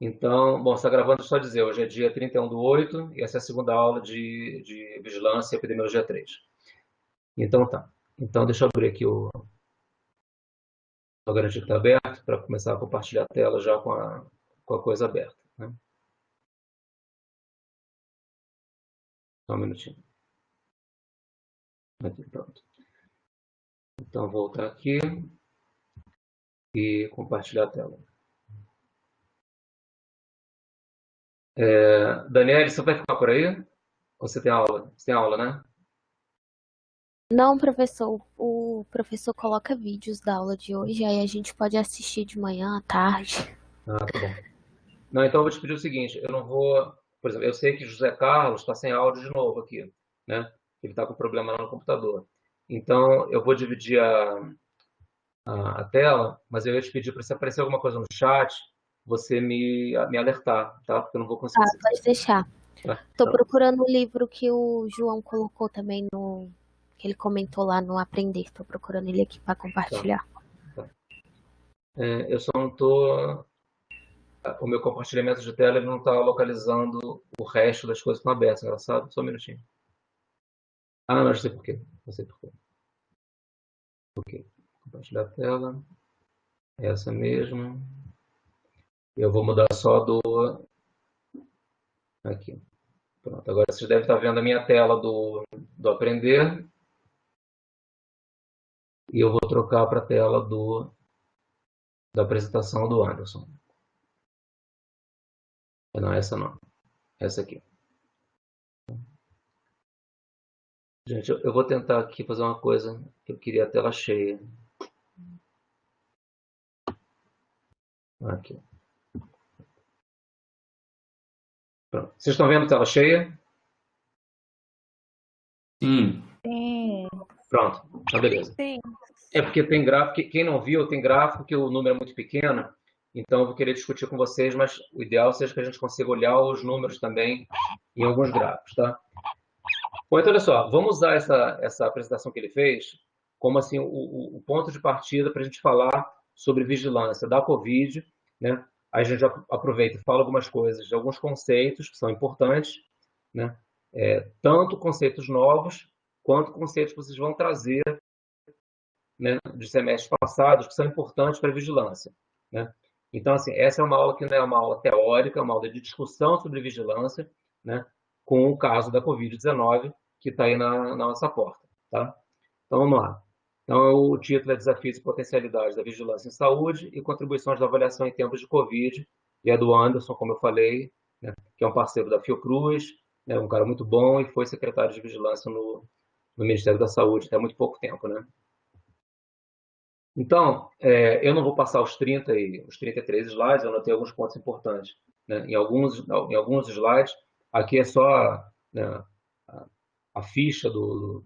Então, bom, você está gravando, só dizer, hoje é dia 31/8 e essa é a segunda aula de Vigilância e Epidemiologia 3. Então tá. Então deixa eu abrir aqui o garantir que está aberto para começar a compartilhar a tela já com a coisa aberta, né? Só um minutinho. Aqui, pronto. Então voltar aqui e compartilhar a tela. Daniele, você vai ficar por aí? Ou você tem aula? Você tem aula, né? Não, professor, o professor coloca vídeos da aula de hoje, aí a gente pode assistir de manhã, à tarde. Ah, tá bom. Não, então eu vou te pedir o seguinte, eu não vou, por exemplo, eu sei que José Carlos está sem áudio de novo aqui, né? Ele está com problema lá no computador. Então eu vou dividir a tela, mas eu ia te pedir para se aparecer alguma coisa no chat, você me alertar, tá? Porque eu não vou Tá, conseguir se pode deixar. tá? Tô Então, procurando o livro que o João colocou também no, que ele comentou lá no Aprender. Tô procurando ele aqui para tá, compartilhar. tá. Eu só não tô, o meu compartilhamento de tela ele não está localizando o resto das coisas que estão abertas, engraçado? Só um minutinho. Ah, não, já sei por quê. Não sei por quê. Ok. Compartilhar a tela. Essa mesmo. Eu vou mudar só do. Aqui. Pronto. Agora vocês devem estar vendo a minha tela do Aprender. E eu vou trocar para a tela da apresentação do Anderson. Não, essa não. Essa aqui. Gente, eu vou tentar aqui fazer uma coisa que eu queria a tela cheia. Aqui. Pronto. Vocês estão vendo a tela cheia? Sim. Sim, Pronto. Então, beleza. sim. É porque tem gráfico, quem não viu, tem gráfico que o número é muito pequeno, então eu vou querer discutir com vocês, mas o ideal seja que a gente consiga olhar os números também em alguns gráficos, tá? Bom, então olha só, vamos usar essa apresentação que ele fez como assim o ponto de partida para a gente falar sobre vigilância da Covid, né? Aí a gente já aproveita e fala algumas coisas de alguns conceitos que são importantes, né? Tanto conceitos novos quanto conceitos que vocês vão trazer, né, de semestres passados que são importantes para a vigilância, né? Então, assim, essa é uma aula que não é uma aula teórica, é uma aula de discussão sobre vigilância, né, com o caso da Covid-19 que está aí na nossa porta, tá? Então, vamos lá. Então, o título é Desafios e Potencialidades da Vigilância em Saúde e Contribuições da Avaliação em Tempos de Covid, e é do Anderson, como eu falei, né, que é um parceiro da Fiocruz, né, um cara muito bom e foi secretário de Vigilância no Ministério da Saúde até muito pouco tempo, né? Então, eu não vou passar os 33 slides, eu anotei alguns pontos importantes, né? Em alguns slides, aqui é só, né, a, a ficha do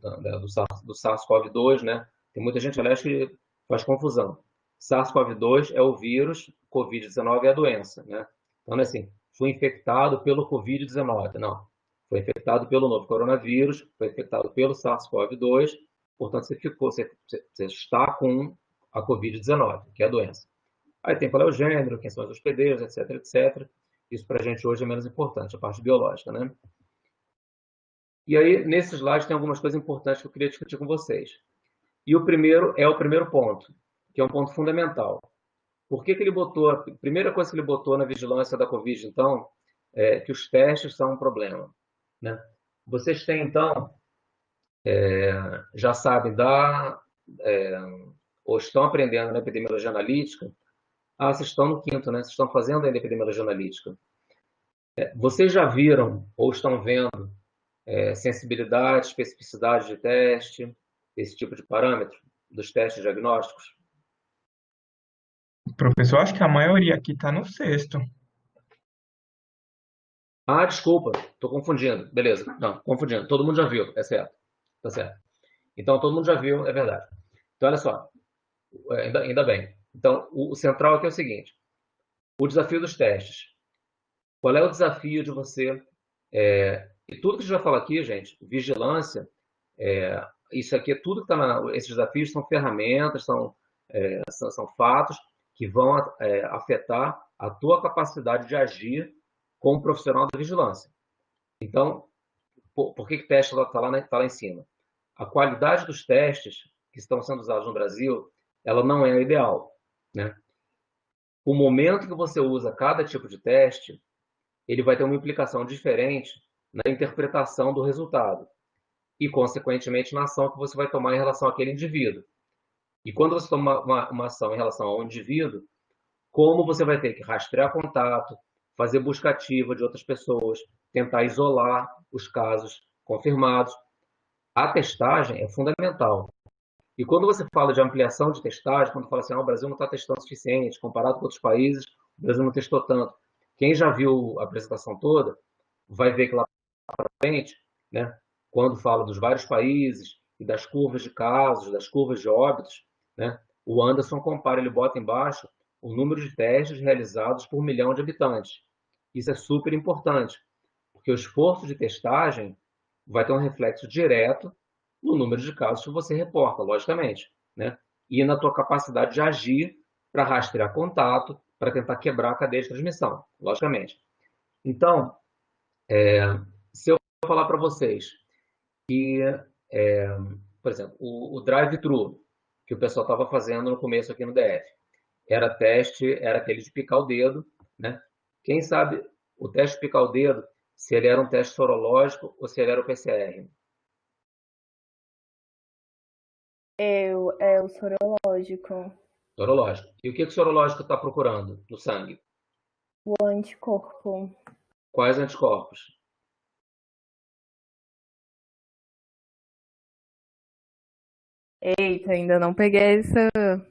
SARS-CoV-2, né? Tem muita gente, aliás, que faz confusão. SARS-CoV-2 é o vírus, Covid-19 é a doença, né? Então, não é assim, fui infectado pelo Covid-19, não. Foi infectado pelo novo coronavírus, foi infectado pelo SARS-CoV-2, portanto, você está com a Covid-19, que é a doença. Aí tem qual é o gênero, quem são os hospedeiros, etc, etc. Isso para a gente hoje é menos importante, a parte biológica, né? E aí, nesses slides, tem algumas coisas importantes que eu queria discutir com vocês. E o primeiro é o primeiro ponto, que é um ponto fundamental. Por que ele botou, a primeira coisa que ele botou na vigilância da Covid, então, é que os testes são um problema, né? Vocês têm, então, já sabem é, ou estão aprendendo na epidemiologia analítica. Vocês estão no quinto, né? Vocês estão fazendo ainda epidemiologia analítica. Vocês já viram ou estão vendo sensibilidade, especificidade de teste, esse tipo de parâmetro dos testes diagnósticos? Professor, acho que a maioria aqui está no sexto. Desculpa, estou confundindo. Beleza, não, confundindo. Todo mundo já viu, é certo. Tá certo. Então, todo mundo já viu, é verdade. Então, olha só, ainda bem. Então, o central aqui é o seguinte: o desafio dos testes. Qual é o desafio de você? E tudo que a gente vai falar aqui, gente, vigilância, isso aqui é tudo que está esses desafios são ferramentas, são fatos que vão afetar a tua capacidade de agir como profissional da vigilância. Então, por que o teste está lá em cima? A qualidade dos testes que estão sendo usados no Brasil, ela não é a ideal, né? O momento que você usa cada tipo de teste, ele vai ter uma implicação diferente na interpretação do resultado e, consequentemente, na ação que você vai tomar em relação àquele indivíduo. E quando você toma uma ação em relação ao indivíduo, como você vai ter que rastrear contato, fazer busca ativa de outras pessoas, tentar isolar os casos confirmados. A testagem é fundamental. E quando você fala de ampliação de testagem, quando fala assim, o Brasil não está testando o suficiente, comparado com outros países, o Brasil não testou tanto. Quem já viu a apresentação toda, vai ver que lá para frente, né, quando fala dos vários países e das curvas de casos, das curvas de óbitos, né, o Anderson compara, ele bota embaixo o número de testes realizados por 1 milhão de habitantes. Isso é super importante, porque o esforço de testagem vai ter um reflexo direto no número de casos que você reporta, logicamente, né? E na tua capacidade de agir para rastrear contato, para tentar quebrar a cadeia de transmissão, logicamente. Então, se eu falar para vocês que, por exemplo, o drive-thru que o pessoal estava fazendo no começo aqui no DF, era aquele de picar o dedo, né? Quem sabe o teste de picar o dedo, se ele era um teste sorológico ou se ele era o PCR? É o sorológico. Sorológico. E o que o sorológico está procurando no sangue? O anticorpo. Quais anticorpos? Eita, ainda não peguei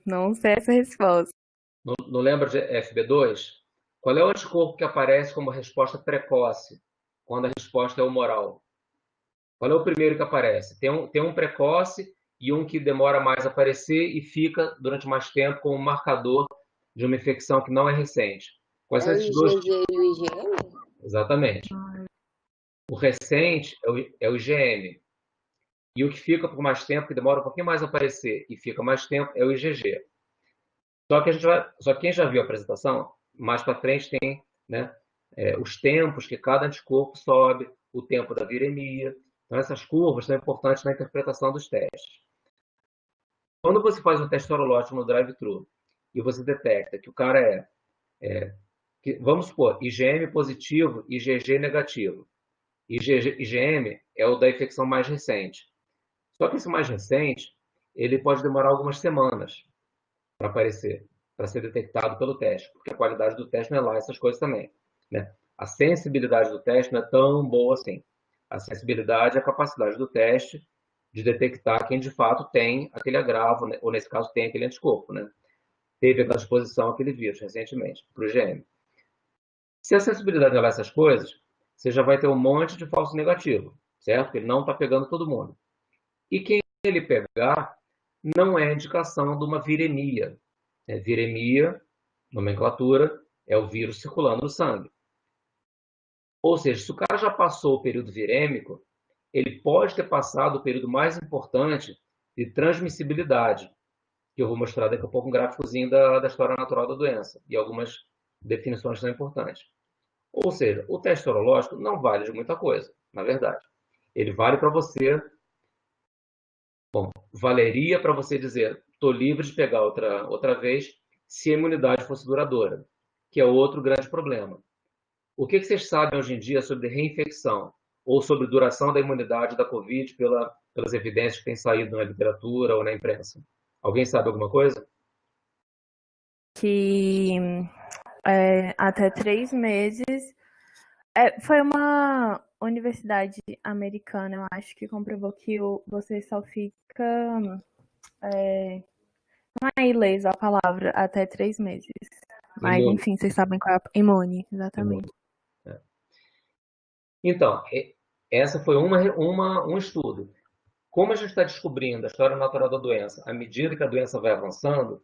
não sei essa resposta. Não lembra de FB2? Qual é o anticorpo que aparece como resposta precoce, quando a resposta é humoral? Qual é o primeiro que aparece? Tem um precoce e um que demora mais a aparecer e fica durante mais tempo como um marcador de uma infecção que não é recente. Quais são É o esses dois? IgG e o IgM? Exatamente. O recente é o IgM. E o que fica por mais tempo, que demora um pouquinho mais a aparecer e fica mais tempo, é o IgG. Só que quem já viu a apresentação, mais para frente tem, né, os tempos que cada anticorpo sobe, o tempo da viremia. Então, essas curvas são importantes na interpretação dos testes. Quando você faz um teste sorológico no drive-thru e você detecta que o cara vamos supor, IgM positivo e IgG negativo. IgM é o da infecção mais recente. Só que esse mais recente, ele pode demorar algumas semanas para aparecer, para ser detectado pelo teste, porque a qualidade do teste não é lá, essas coisas também, né? A sensibilidade do teste não é tão boa assim. A sensibilidade é a capacidade do teste de detectar quem de fato tem aquele agravo, né? Ou nesse caso tem aquele anticorpo, né? Teve aquela exposição àquele vírus recentemente, para o IgM. Se a sensibilidade não é essas coisas, você já vai ter um monte de falso negativo, certo? Ele não está pegando todo mundo. E quem ele pegar não é indicação de uma viremia. Viremia, nomenclatura, é o vírus circulando no sangue. Ou seja, se o cara já passou o período virêmico, ele pode ter passado o período mais importante de transmissibilidade, que eu vou mostrar daqui a pouco um gráficozinho da história natural da doença, e algumas definições são importantes. Ou seja, o teste sorológico não vale de muita coisa, na verdade. Ele vale para você, valeria para você dizer, estou livre de pegar outra vez, se a imunidade fosse duradoura, que é outro grande problema. O que vocês sabem hoje em dia sobre reinfecção ou sobre duração da imunidade da Covid pelas evidências que têm saído na literatura ou na imprensa? Alguém sabe alguma coisa? Que até 3 meses. Foi uma universidade americana, eu acho, que comprovou que você só fica. Não é ileso a palavra, até 3 meses. Mas, Imune. enfim, vocês sabem qual é imune, exatamente. Então, essa foi um estudo. Como a gente está descobrindo a história natural da doença, à medida que a doença vai avançando,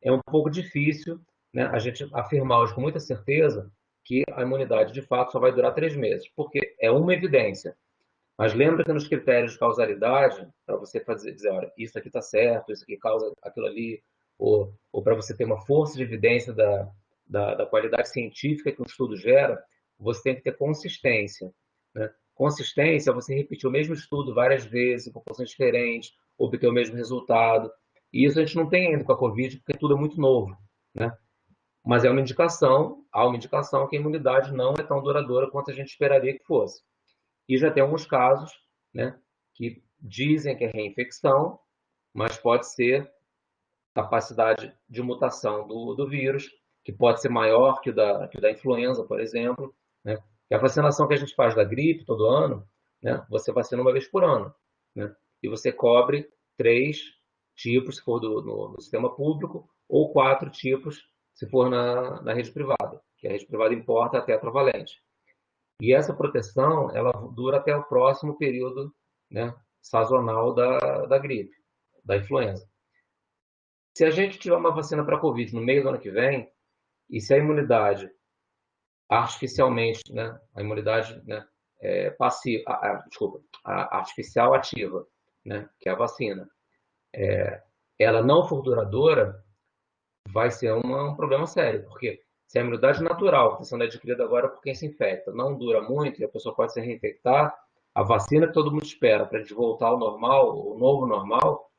é um pouco difícil, né, a gente afirmar hoje com muita certeza que a imunidade de fato só vai durar 3 meses, porque é uma evidência. Mas lembra que nos critérios de causalidade, para você dizer, olha, isso aqui está certo, isso aqui causa aquilo ali, ou para você ter uma força de evidência da qualidade científica que um estudo gera, você tem que ter consistência, né? Consistência é você repetir o mesmo estudo várias vezes, em populações diferentes, obter o mesmo resultado. E isso a gente não tem ainda com a Covid, porque tudo é muito novo, né? Mas é uma indicação, há uma indicação que a imunidade não é tão duradoura quanto a gente esperaria que fosse. E já tem alguns casos, né, que dizem que é reinfecção, mas pode ser capacidade de mutação do vírus, que pode ser maior que o da influenza, por exemplo, né? E a vacinação que a gente faz da gripe todo ano, né, você vacina uma vez por ano, né? E você cobre 3 tipos, se for no sistema público, ou 4 tipos, se for na rede privada, que a rede privada importa a tetravalente. E essa proteção, ela dura até o próximo período, né, sazonal da gripe, da influenza. Se a gente tiver uma vacina para a Covid no meio do ano que vem, e se a imunidade artificialmente, né, a imunidade, né, passiva, desculpa, a artificial ativa, né, que é a vacina, ela não for duradoura, vai ser um problema sério, porque se a imunidade natural, que está sendo adquirida agora por quem se infecta, não dura muito e a pessoa pode se reinfectar, a vacina que todo mundo espera para a gente voltar ao normal, o novo normal,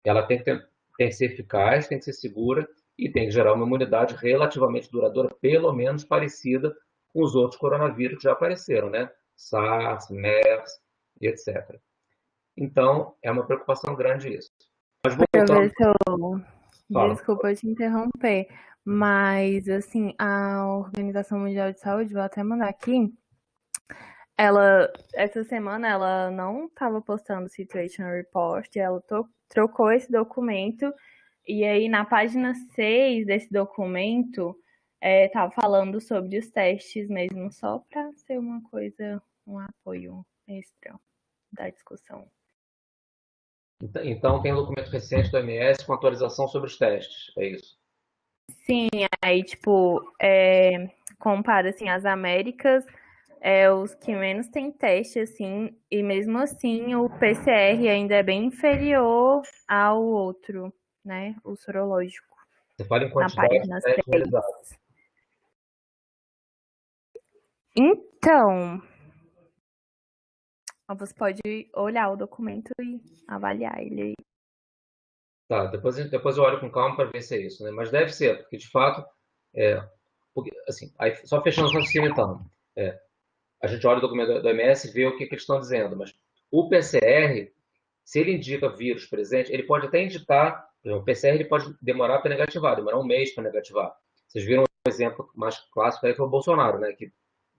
ela tem que ser eficaz, tem que ser segura e tem que gerar uma imunidade relativamente duradoura, pelo menos parecida com os outros coronavírus que já apareceram, né? SARS, MERS e etc. Então, é uma preocupação grande isso. Mas Pra voltando, ver se eu. fala. Desculpa te interromper, mas assim, a Organização Mundial de Saúde, vou até mandar aqui, essa semana, ela não estava postando Situation Report, ela trocou esse documento, e aí na página 6 desse documento, tava falando sobre os testes mesmo, só para ser uma coisa, um apoio extra da discussão. Então, tem um documento recente do OMS com atualização sobre os testes, é isso? Sim, aí, tipo, compara, assim, as Américas, os que menos tem teste, assim, e mesmo assim o PCR ainda é bem inferior ao outro, né, o sorológico, Você fala em na quantidade de página testes 6. realizados. Então, você pode olhar o documento e avaliar ele. Tá, depois eu olho com calma para ver se é isso, né? Mas deve ser, porque de fato, porque, assim, aí, só fechando o raciocínio então, a gente olha o documento do OMS e vê o que eles estão dizendo, mas o PCR, se ele indica vírus presente, ele pode até indicar, por exemplo, o PCR ele pode demorar para negativar, demorar um mês para negativar. Vocês viram um exemplo mais clássico aí foi o Bolsonaro, né? Que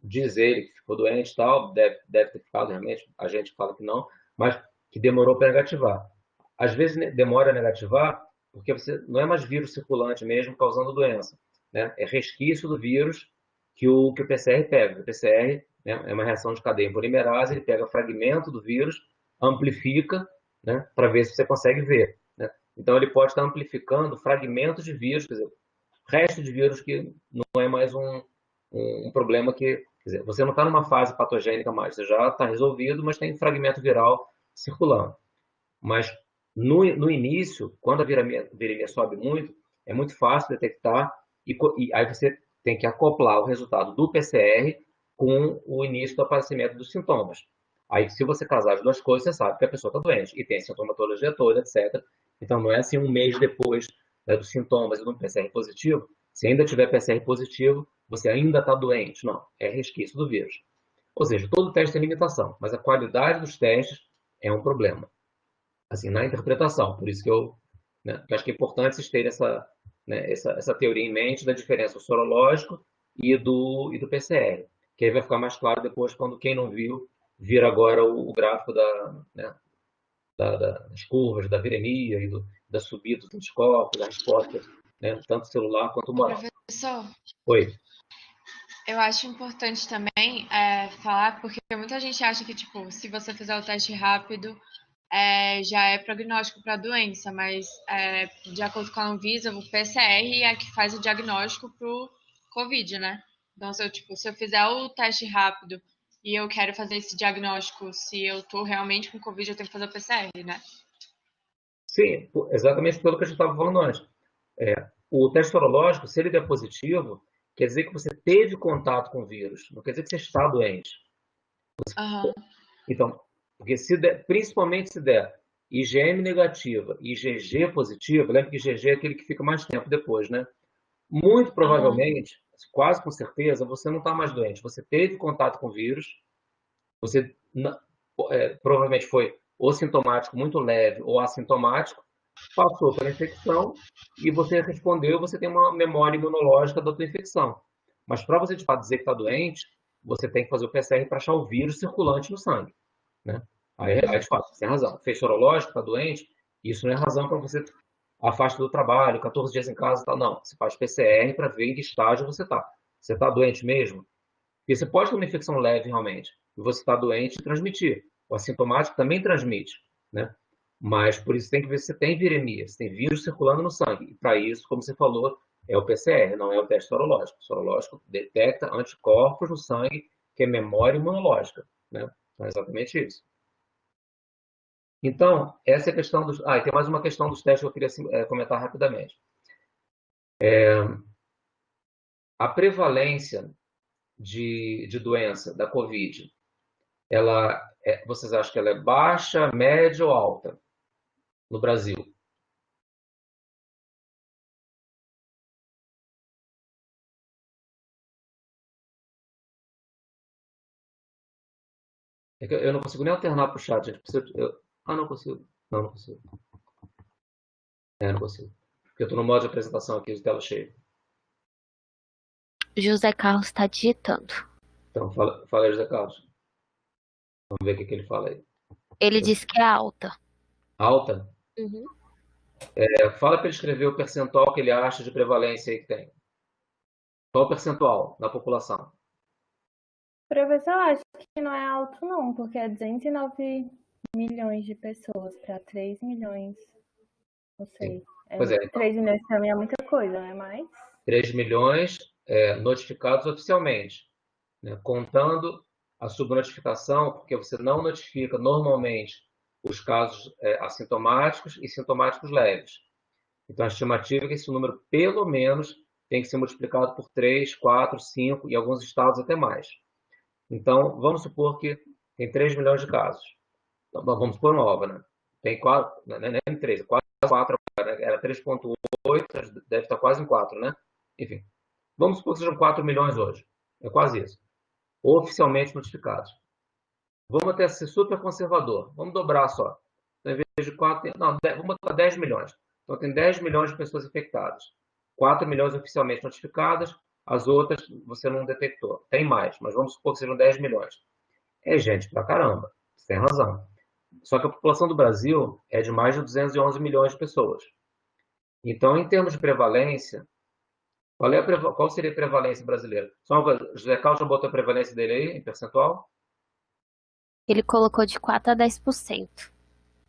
diz ele que ficou doente e tal, deve ter ficado realmente, a gente fala que não, mas que demorou para negativar. Às vezes demora a negativar porque você não é mais vírus circulante mesmo causando doença, né? É resquício do vírus que o PCR pega. O PCR, né, é uma reação de cadeia em polimerase, ele pega fragmento do vírus, amplifica, né, para ver se você consegue ver, né? Então ele pode estar amplificando fragmentos de vírus, quer dizer, resto de vírus que não é mais um problema que, quer dizer, você não está numa fase patogênica mais, você já está resolvido, mas tem fragmento viral circulando. Mas no início, quando a viremia sobe muito, é muito fácil detectar e aí você tem que acoplar o resultado do PCR com o início do aparecimento dos sintomas. Aí, se você casar as duas coisas, você sabe que a pessoa está doente e tem a sintomatologia toda, etc. Então, não é assim um mês depois, né, dos sintomas e do PCR positivo. Se ainda tiver PCR positivo, você ainda está doente. Não, é resquício do vírus. Ou seja, todo teste tem limitação, mas a qualidade dos testes é um problema, assim, na interpretação. Por isso que né, que acho que é importante vocês terem né, essa teoria em mente da diferença do sorológico e do PCR, que aí vai ficar mais claro depois quando quem não viu vir agora o gráfico né, das curvas, da viremia da subida dos anticorpos, da resposta, né, tanto celular quanto humoral. Professor, Oi. eu acho importante também falar, porque muita gente acha que, tipo, se você fizer o teste rápido, já é prognóstico para a doença, mas de acordo com a Anvisa, o PCR é que faz o diagnóstico pro COVID, né? Então, se eu fizer o teste rápido e eu quero fazer esse diagnóstico se eu tô realmente com COVID, eu tenho que fazer o PCR, né? Sim, exatamente pelo que a gente estava falando antes. O teste sorológico, se ele der positivo, quer dizer que você teve contato com o vírus, não quer dizer que você está doente. Aham. Então, porque se der, principalmente se der IgM negativa e IgG positivo, lembra que IgG é aquele que fica mais tempo depois, né? Muito provavelmente, quase com certeza, você não está mais doente. Você teve contato com o vírus, você provavelmente foi ou sintomático muito leve ou assintomático, passou pela infecção e você respondeu, você tem uma memória imunológica da tua infecção. Mas para você de fato dizer que está doente, você tem que fazer o PCR para achar o vírus circulante no sangue, né? Aí de fato, você tem razão. Fez sorológico, está doente, isso não é razão para você afasta do trabalho, 14 dias em casa, tá? Não, você faz PCR para ver em que estágio você está. Você está doente mesmo? Porque você pode ter uma infecção leve realmente, e você está doente e transmitir. O assintomático também transmite, né? Mas por isso tem que ver se você tem viremia, se tem vírus circulando no sangue. E para isso, como você falou, é o PCR, não é o teste sorológico. O sorológico detecta anticorpos no sangue, que é memória imunológica, né? Então é exatamente isso. Então, essa é a questão dos... Ah, e tem mais uma questão dos testes que eu queria comentar rapidamente. A prevalência de doença da Covid, vocês acham que ela é baixa, média ou alta no Brasil? É que eu não consigo nem alternar para o chat, gente. Não consigo. Não consigo. Não consigo. Porque eu estou no modo de apresentação aqui de tela cheia. José Carlos está digitando. Então, fala aí, José Carlos. Vamos ver o que ele fala aí. Ele disse que é alta. Alta? Uhum. Fala para ele escrever o percentual que ele acha de prevalência aí que tem. Qual o percentual na população? Professor, eu acho que não é alto não, porque é 209 milhões de pessoas para 3 milhões. Não sei. Pois é, então, 3 milhões também é muita coisa, né? Mas 3 milhões notificados oficialmente, né? Contando a subnotificação, porque você não notifica normalmente os casos assintomáticos e sintomáticos leves. Então, a estimativa é que esse número, pelo menos, tem que ser multiplicado por 3, 4, 5 e alguns estados até mais. Então, vamos supor que tem 3 milhões de casos. Então, vamos supor uma obra, né? Tem 4, nem 3, quase 4, né? Era 3,8, deve estar quase em 4, né? Enfim, vamos supor que sejam 4 milhões hoje. É quase isso. Oficialmente notificados. Vamos até ser super conservador. Vamos dobrar só. Então, em vez de 4, não, vamos botar 10 milhões. Então, tem 10 milhões de pessoas infectadas. 4 milhões oficialmente notificadas, as outras você não detectou. Tem mais, mas vamos supor que sejam 10 milhões. É gente pra caramba, você tem razão. Só que a população do Brasil é de mais de 211 milhões de pessoas. Então, em termos de prevalência, qual seria a prevalência brasileira? Só uma coisa, José Carlos já botou a prevalência dele aí, em percentual? Ele colocou de 4 a 10%.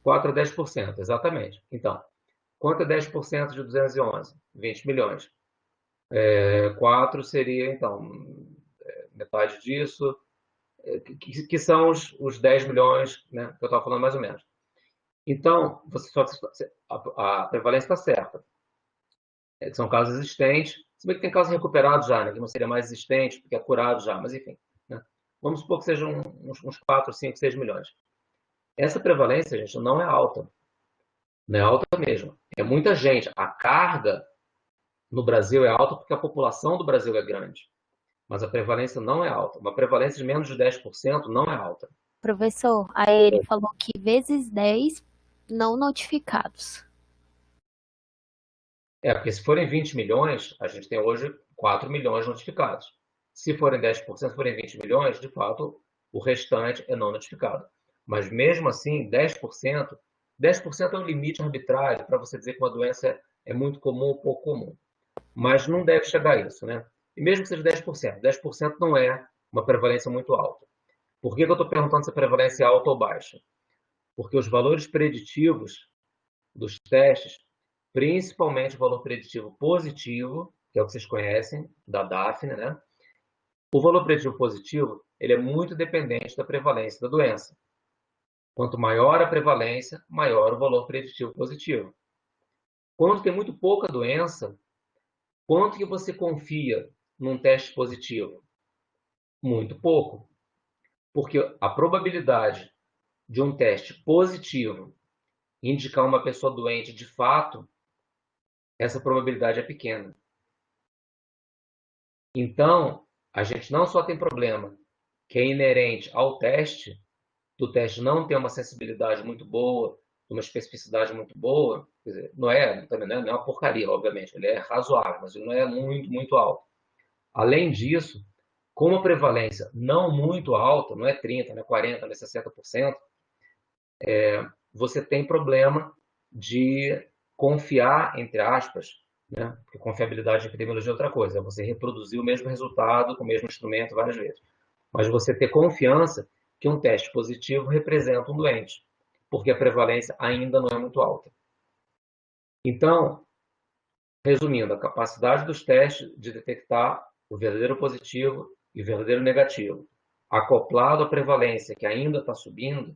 4 a 10%, exatamente. Então, quanto é 10% de 211? 20 milhões. 4 seria, então, metade disso, que são os 10 milhões, né, que eu estava falando mais ou menos. Então, a prevalência está certa. São casos existentes, se bem que tem casos recuperados já, né, que não seria mais existente, porque é curado já, mas enfim. Né? Vamos supor que sejam uns 4, 5, 6 milhões. Essa prevalência, gente, não é alta. Não é alta mesmo. É muita gente. A carga no Brasil é alta porque a população do Brasil é grande. Mas a prevalência não é alta. Uma prevalência de menos de 10% não é alta. Professor, aí ele falou que vezes 10 não notificados. Porque se forem 20 milhões, a gente tem hoje 4 milhões notificados. Se forem 10%, se forem 20 milhões, de fato, o restante é não notificado. Mas mesmo assim, 10%, 10% é um limite arbitrário para você dizer que uma doença é muito comum ou pouco comum. Mas não deve chegar a isso, né? E mesmo que seja 10%, 10% não é uma prevalência muito alta. Por que eu estou perguntando se a prevalência é alta ou baixa? Porque os valores preditivos dos testes, principalmente o valor preditivo positivo, que é o que vocês conhecem, da Daphne, né? O valor preditivo positivo, ele é muito dependente da prevalência da doença. Quanto maior a prevalência, maior o valor preditivo positivo. Quando tem muito pouca doença, Quanto que você confia num teste positivo? Muito pouco, porque a probabilidade de um teste positivo indicar uma pessoa doente de fato, essa probabilidade é pequena. Então, a gente não só tem problema que é inerente ao teste, do teste não ter uma sensibilidade muito boa, uma especificidade muito boa, quer dizer, também não é uma porcaria, obviamente, ele é razoável, mas ele não é muito, muito alto. Além disso, como a prevalência não muito alta, não é 30%, não é 40%, não é 60%, você tem problema de confiar, entre aspas, né? Porque confiabilidade em epidemiologia é outra coisa, é você reproduzir o mesmo resultado com o mesmo instrumento várias vezes. Mas você ter confiança que um teste positivo representa um doente, porque a prevalência ainda não é muito alta. Então, resumindo, a capacidade dos testes de detectar o verdadeiro positivo e o verdadeiro negativo, acoplado à prevalência que ainda está subindo,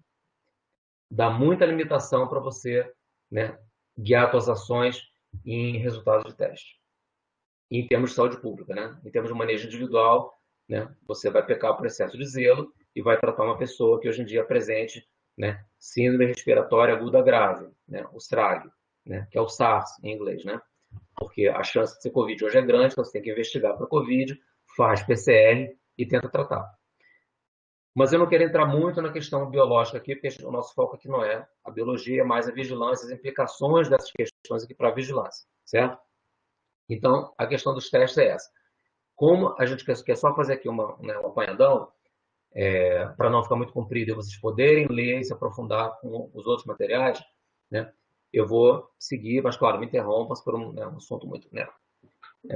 dá muita limitação para você, né, guiar suas ações em resultados de teste. Em termos de saúde pública, né? Em termos de manejo individual, né, você vai pecar por excesso de zelo e vai tratar uma pessoa que hoje em dia apresente, né, síndrome respiratória aguda grave, né, o SRAG, né, que é o SARS em inglês, né? Porque a chance de ser Covid hoje é grande, então você tem que investigar para Covid, faz PCR e tenta tratar. Mas eu não quero entrar muito na questão biológica aqui, porque o nosso foco aqui não é a biologia, é mais a vigilância, as implicações dessas questões aqui para a vigilância, certo? Então, a questão dos testes é essa. Como a gente quer só fazer aqui um apanhadão, para não ficar muito comprido e vocês poderem ler e se aprofundar com os outros materiais, né? Eu vou seguir, mas claro, me interrompa se for um assunto muito, né?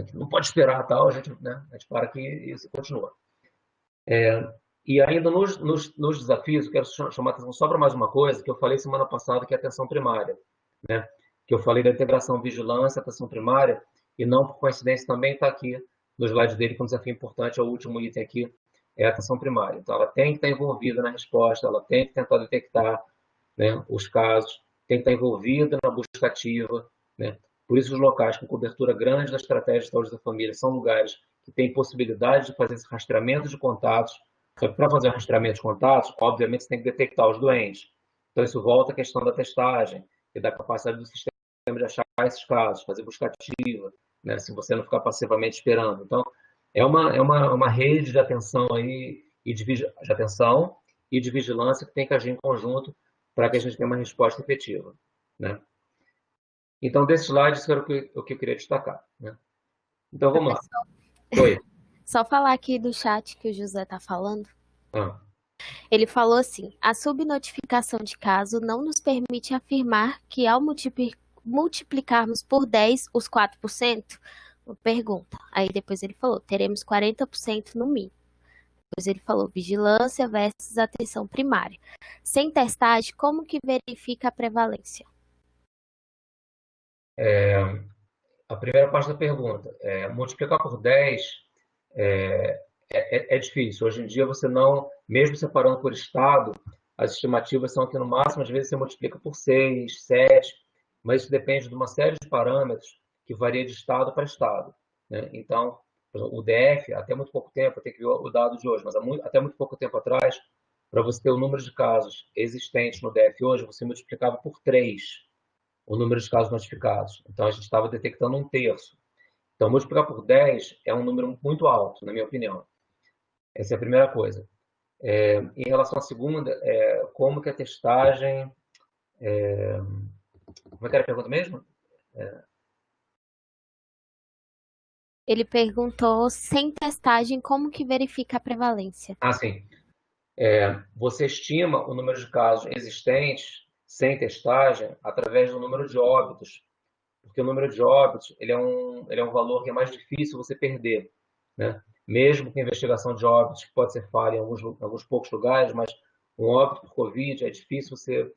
Que não pode esperar tal, a gente para aqui e se continua. E ainda nos desafios, eu quero chamar a atenção só para mais uma coisa, que eu falei semana passada, que é a atenção primária, né? Que eu falei da integração vigilância, atenção primária, e não por coincidência também está aqui no slide dele, que um desafio importante, é o último item aqui, é a atenção primária. Então, ela tem que estar envolvida na resposta, ela tem que tentar detectar, né, os casos, tem que estar envolvida na busca ativa, né? Por isso, os locais com cobertura grande da estratégia de saúde da família são lugares que têm possibilidade de fazer esse rastreamento de contatos. Só que para fazer o rastreamento de contatos, obviamente, você tem que detectar os doentes. Então, isso volta à questão da testagem e da capacidade do sistema de achar esses casos, fazer busca ativa, né, se você não ficar passivamente esperando. Então, é uma rede de atenção aí, de atenção e de vigilância que tem que agir em conjunto para que a gente tenha uma resposta efetiva, né? Então, desse slide, isso era o que eu queria destacar, né? Então, vamos lá. Oi. Só falar aqui do chat que o José está falando. Ah. Ele falou assim: a subnotificação de caso não nos permite afirmar que ao multiplicarmos por 10 os 4%? Pergunta. Aí depois ele falou: teremos 40% no mínimo. Depois ele falou: vigilância versus atenção primária. Sem testagem, como que verifica a prevalência? A primeira parte da pergunta, multiplicar por 10 é difícil. Hoje em dia, você não, mesmo separando por estado, as estimativas são que no máximo, às vezes, você multiplica por 6, 7, mas isso depende de uma série de parâmetros que varia de estado para estado, né? Então, o DF, até muito pouco tempo, eu tenho que ver o dado de hoje, mas até muito pouco tempo atrás, para você ter o número de casos existentes no DF hoje, você multiplicava por 3 o número de casos notificados. Então, a gente estava detectando 1/3. Então, multiplicar por 10 é um número muito alto, na minha opinião. Essa é a primeira coisa. Em relação à segunda, como que a testagem... Como é que era a pergunta mesmo? Ele perguntou, sem testagem, como que verifica a prevalência? Ah, sim. Você estima o número de casos existentes sem testagem através do número de óbitos, porque o número de óbitos ele é um valor que é mais difícil você perder, né? Mesmo com investigação de óbitos, que pode ser falha em alguns poucos lugares, mas um óbito por Covid é difícil você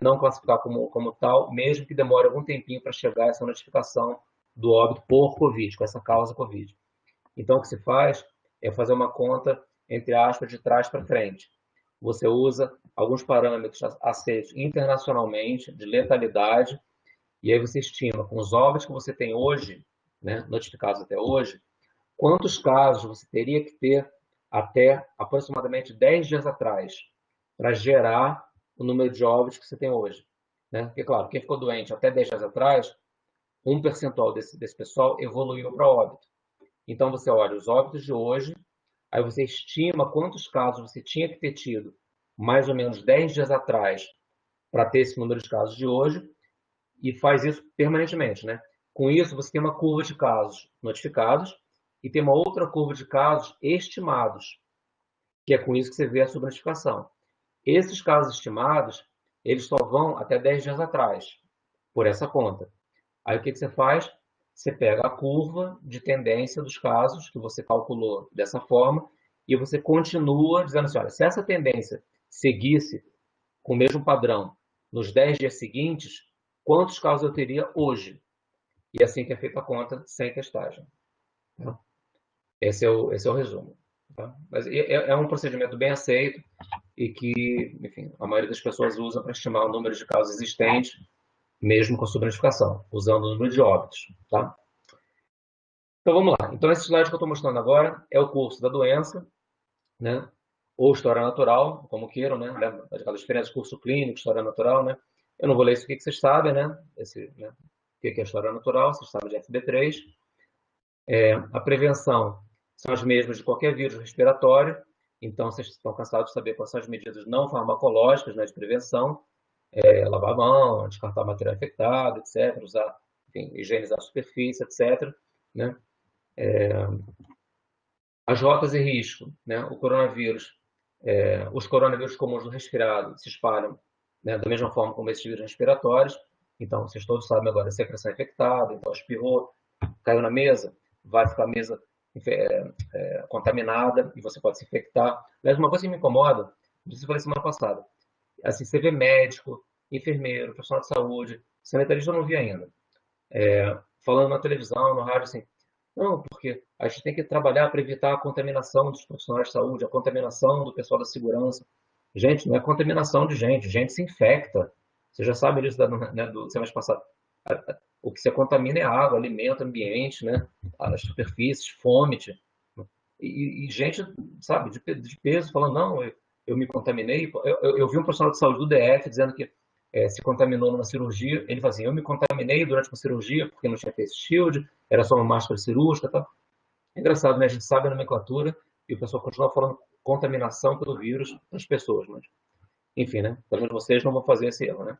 não classificar como tal, mesmo que demore algum tempinho para chegar essa notificação do óbito por Covid, com essa causa Covid. Então, o que se faz é fazer uma conta, entre aspas, de trás para frente. Você usa alguns parâmetros aceitos internacionalmente de letalidade, e aí você estima, com os óbitos que você tem hoje, né, notificados até hoje, quantos casos você teria que ter até aproximadamente 10 dias atrás para gerar o número de óbitos que você tem hoje, né? Porque, claro, quem ficou doente até 10 dias atrás, um percentual desse pessoal evoluiu para óbito. Então, você olha os óbitos de hoje, aí você estima quantos casos você tinha que ter tido mais ou menos 10 dias atrás para ter esse número de casos de hoje, e faz isso permanentemente, né? Com isso, você tem uma curva de casos notificados e tem uma outra curva de casos estimados, que é com isso que você vê a subnotificação. Esses casos estimados, eles só vão até 10 dias atrás, por essa conta. Aí o que você faz? Você pega a curva de tendência dos casos que você calculou dessa forma e você continua dizendo assim, olha, se essa tendência seguisse com o mesmo padrão nos 10 dias seguintes, quantos casos eu teria hoje? E assim que é feita a conta, sem testagem. Tá? Esse é o resumo. Tá? Mas é um procedimento bem aceito e que, enfim, a maioria das pessoas usa para estimar o número de casos existentes, mesmo com subnotificação, usando o número de óbitos. Tá? Então vamos lá. Então esse slide que eu estou mostrando agora é o curso da doença, né? Ou história natural, como queiram, né? Aquela diferença de curso clínico, história natural, né? Eu não vou ler isso aqui que vocês sabem, né? Né? O que é história natural, vocês sabem de FB3. A prevenção são as mesmas de qualquer vírus respiratório, então vocês estão cansados de saber quais são as medidas não farmacológicas, né, de prevenção, lavar a mão, descartar material infectado, etc., usar, enfim, higienizar a superfície, etc., né? As rotas e risco, né? O coronavírus, os coronavírus comuns do resfriado se espalham, né, da mesma forma como esses vírus respiratórios, então vocês todos sabem agora, secreção infectada, então espirrou, caiu na mesa, vai ficar a mesa contaminada e você pode se infectar. Aliás, uma coisa que me incomoda, não sei se eu falei semana passada, assim, você vê médico, enfermeiro, profissional de saúde, sanitarista eu não vi ainda, falando na televisão, no rádio, assim, não, porque a gente tem que trabalhar para evitar a contaminação dos profissionais de saúde, a contaminação do pessoal da segurança. Gente, não é contaminação de gente se infecta. Você já sabe disso, né, do semestre passado. O que se contamina é água, alimento, ambiente, né? As superfícies, fômite. E gente, sabe, de peso, falando, não, eu me contaminei. Eu vi um profissional de saúde do DF dizendo que se contaminou numa cirurgia. Ele fala assim, eu me contaminei durante uma cirurgia porque não tinha face shield, era só uma máscara cirúrgica. Tá? É engraçado, né? A gente sabe a nomenclatura e o pessoal continua falando contaminação pelo vírus das pessoas. Mas, enfim, né? Pelo menos vocês não vão fazer esse erro, né?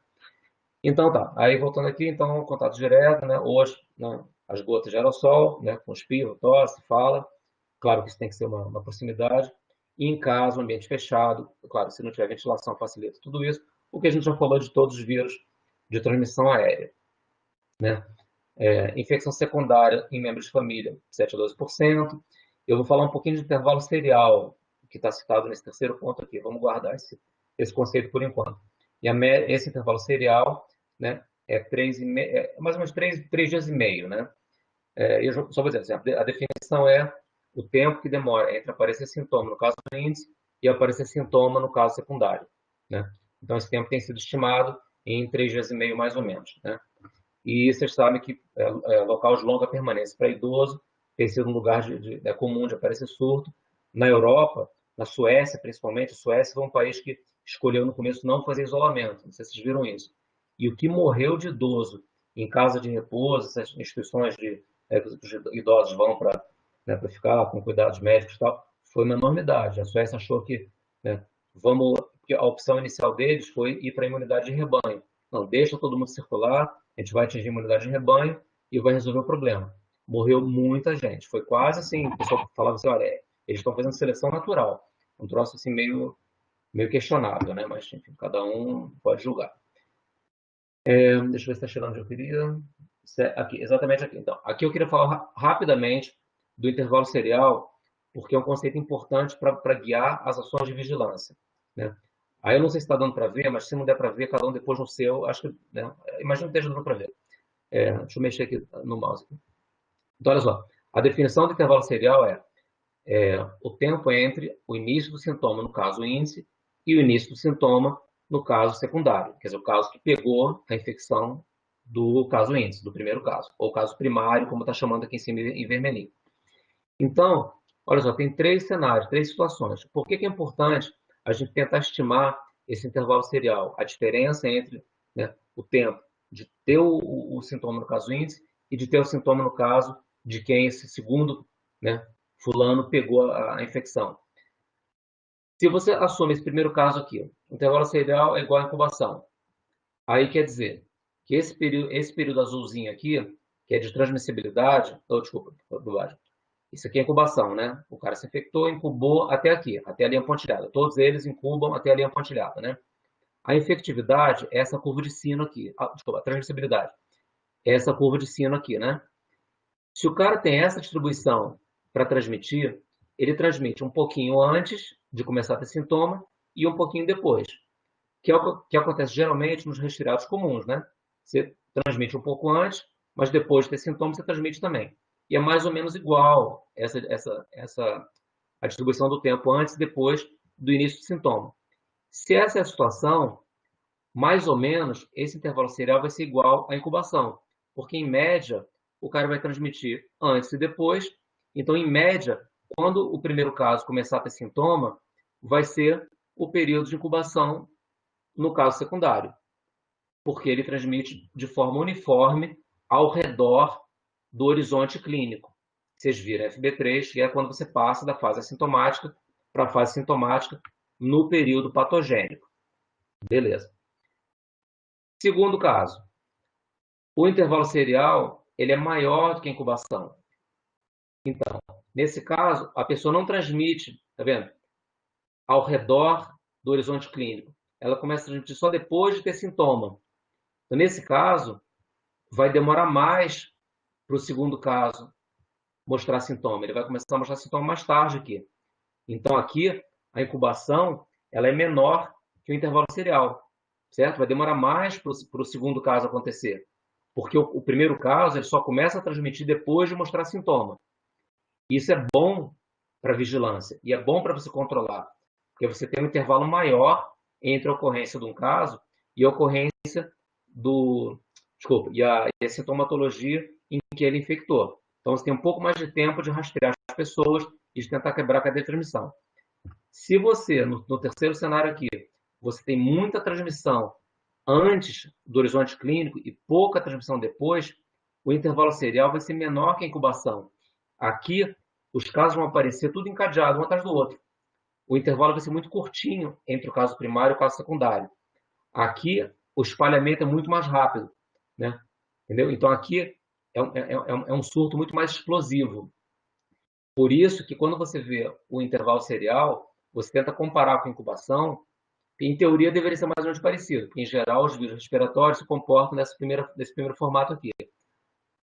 Então tá, aí voltando aqui, então contato direto, né? Hoje, né, as gotas de aerossol, né? Com espirro, tosse, fala. Claro que isso tem que ser uma proximidade. E em casa, um ambiente fechado, claro, se não tiver ventilação, facilita tudo isso. O que a gente já falou de todos os vírus de transmissão aérea, né? Infecção secundária em membros de família, 7 a 12%. Eu vou falar um pouquinho de intervalo serial, que está citado nesse terceiro ponto aqui. Vamos guardar esse conceito por enquanto. E esse intervalo serial, né, mais ou menos 3 dias e meio, né? Eu só vou dizer assim, a definição é o tempo que demora entre aparecer sintoma no caso do índice e aparecer sintoma no caso secundário, né? Então, esse tempo tem sido estimado em 3 dias e meio, mais ou menos, né? E vocês sabem que local de longa permanência para idoso tem sido um lugar comum de aparecer surto. Na Europa, na Suécia, principalmente, a Suécia foi um país que escolheu no começo não fazer isolamento, não sei se vocês viram isso. E o que morreu de idoso em casa de repouso, essas instituições que os idosos vão para, né, para ficar com cuidados médicos e tal, foi uma enormidade. A Suécia achou que, né, porque a opção inicial deles foi ir para a imunidade de rebanho. Não, deixa todo mundo circular, a gente vai atingir a imunidade de rebanho e vai resolver o problema. Morreu muita gente. Foi quase assim, o pessoal falava assim, olha, eles estão fazendo seleção natural. Um troço assim meio questionável, né? Mas, enfim, cada um pode julgar. Deixa eu ver se está chegando onde eu queria. Aqui, exatamente aqui. Então, aqui eu queria falar rapidamente do intervalo serial, porque é um conceito importante para guiar as ações de vigilância, né? Aí eu não sei se está dando para ver, mas se não der para ver, cada um depois no seu, acho que, né, imagino que esteja dando para ver. Deixa eu mexer aqui no mouse. Então, olha só, a definição do intervalo serial é o tempo entre o início do sintoma, no caso o índice, e o início do sintoma, no caso secundário, quer dizer, o caso que pegou a infecção do caso índice, do primeiro caso, ou caso primário, como está chamando aqui em cima em vermelhinho. Então, olha só, tem 3 cenários, 3 situações. Por que é importante a gente tentar estimar esse intervalo serial? A diferença entre, né, o tempo de ter o sintoma no caso índice e de ter o sintoma no caso de quem esse segundo, né, fulano pegou a infecção. Se você assume esse primeiro caso aqui, o intervalo serial é igual à incubação. Aí quer dizer que esse período azulzinho aqui, que é de transmissibilidade, desculpa, bobagem. Isso aqui é incubação, né? O cara se infectou, incubou até aqui, até a linha pontilhada. Todos eles incubam até a linha pontilhada, né? A infectividade é essa curva de sino aqui. Desculpa, a transmissibilidade é essa curva de sino aqui, né? Se o cara tem essa distribuição para transmitir, ele transmite um pouquinho antes de começar a ter sintoma e um pouquinho depois, que é o que acontece geralmente nos resfriados comuns, né? Você transmite um pouco antes, mas depois de ter sintomas você transmite também. E é mais ou menos igual a distribuição do tempo antes e depois do início do sintoma. Se essa é a situação, mais ou menos esse intervalo serial vai ser igual à incubação, porque em média o cara vai transmitir antes e depois. Então, em média, quando o primeiro caso começar a ter sintoma, vai ser o período de incubação no caso secundário, porque ele transmite de forma uniforme ao redor do horizonte clínico. Vocês viram FB3, que é quando você passa da fase assintomática para a fase sintomática no período patogênico. Beleza. Segundo caso, o intervalo serial ele é maior do que a incubação. Então, nesse caso, a pessoa não transmite, tá vendo? Ao redor do horizonte clínico. Ela começa a transmitir só depois de ter sintoma. Então, nesse caso, vai demorar mais para o segundo caso mostrar sintoma. Ele vai começar a mostrar sintoma mais tarde aqui. Então, aqui, a incubação ela é menor que o intervalo serial, certo? Vai demorar mais para o segundo caso acontecer. Porque o primeiro caso ele só começa a transmitir depois de mostrar sintoma. Isso é bom para vigilância e é bom para você controlar, porque você tem um intervalo maior entre a ocorrência de um caso e a ocorrência e a sintomatologia em que ele infectou. Então, você tem um pouco mais de tempo de rastrear as pessoas e de tentar quebrar a cadeia de transmissão. Se você, no terceiro cenário aqui, você tem muita transmissão antes do horizonte clínico e pouca transmissão depois, o intervalo serial vai ser menor que a incubação. Aqui, os casos vão aparecer tudo encadeado, um atrás do outro. O intervalo vai ser muito curtinho entre o caso primário e o caso secundário. Aqui, o espalhamento é muito mais rápido, né? Entendeu? Então, aqui é um surto muito mais explosivo. Por isso que quando você vê o intervalo serial, você tenta comparar com a incubação, que em teoria deveria ser mais ou menos parecido, porque em geral os vírus respiratórios se comportam nesse primeiro formato aqui.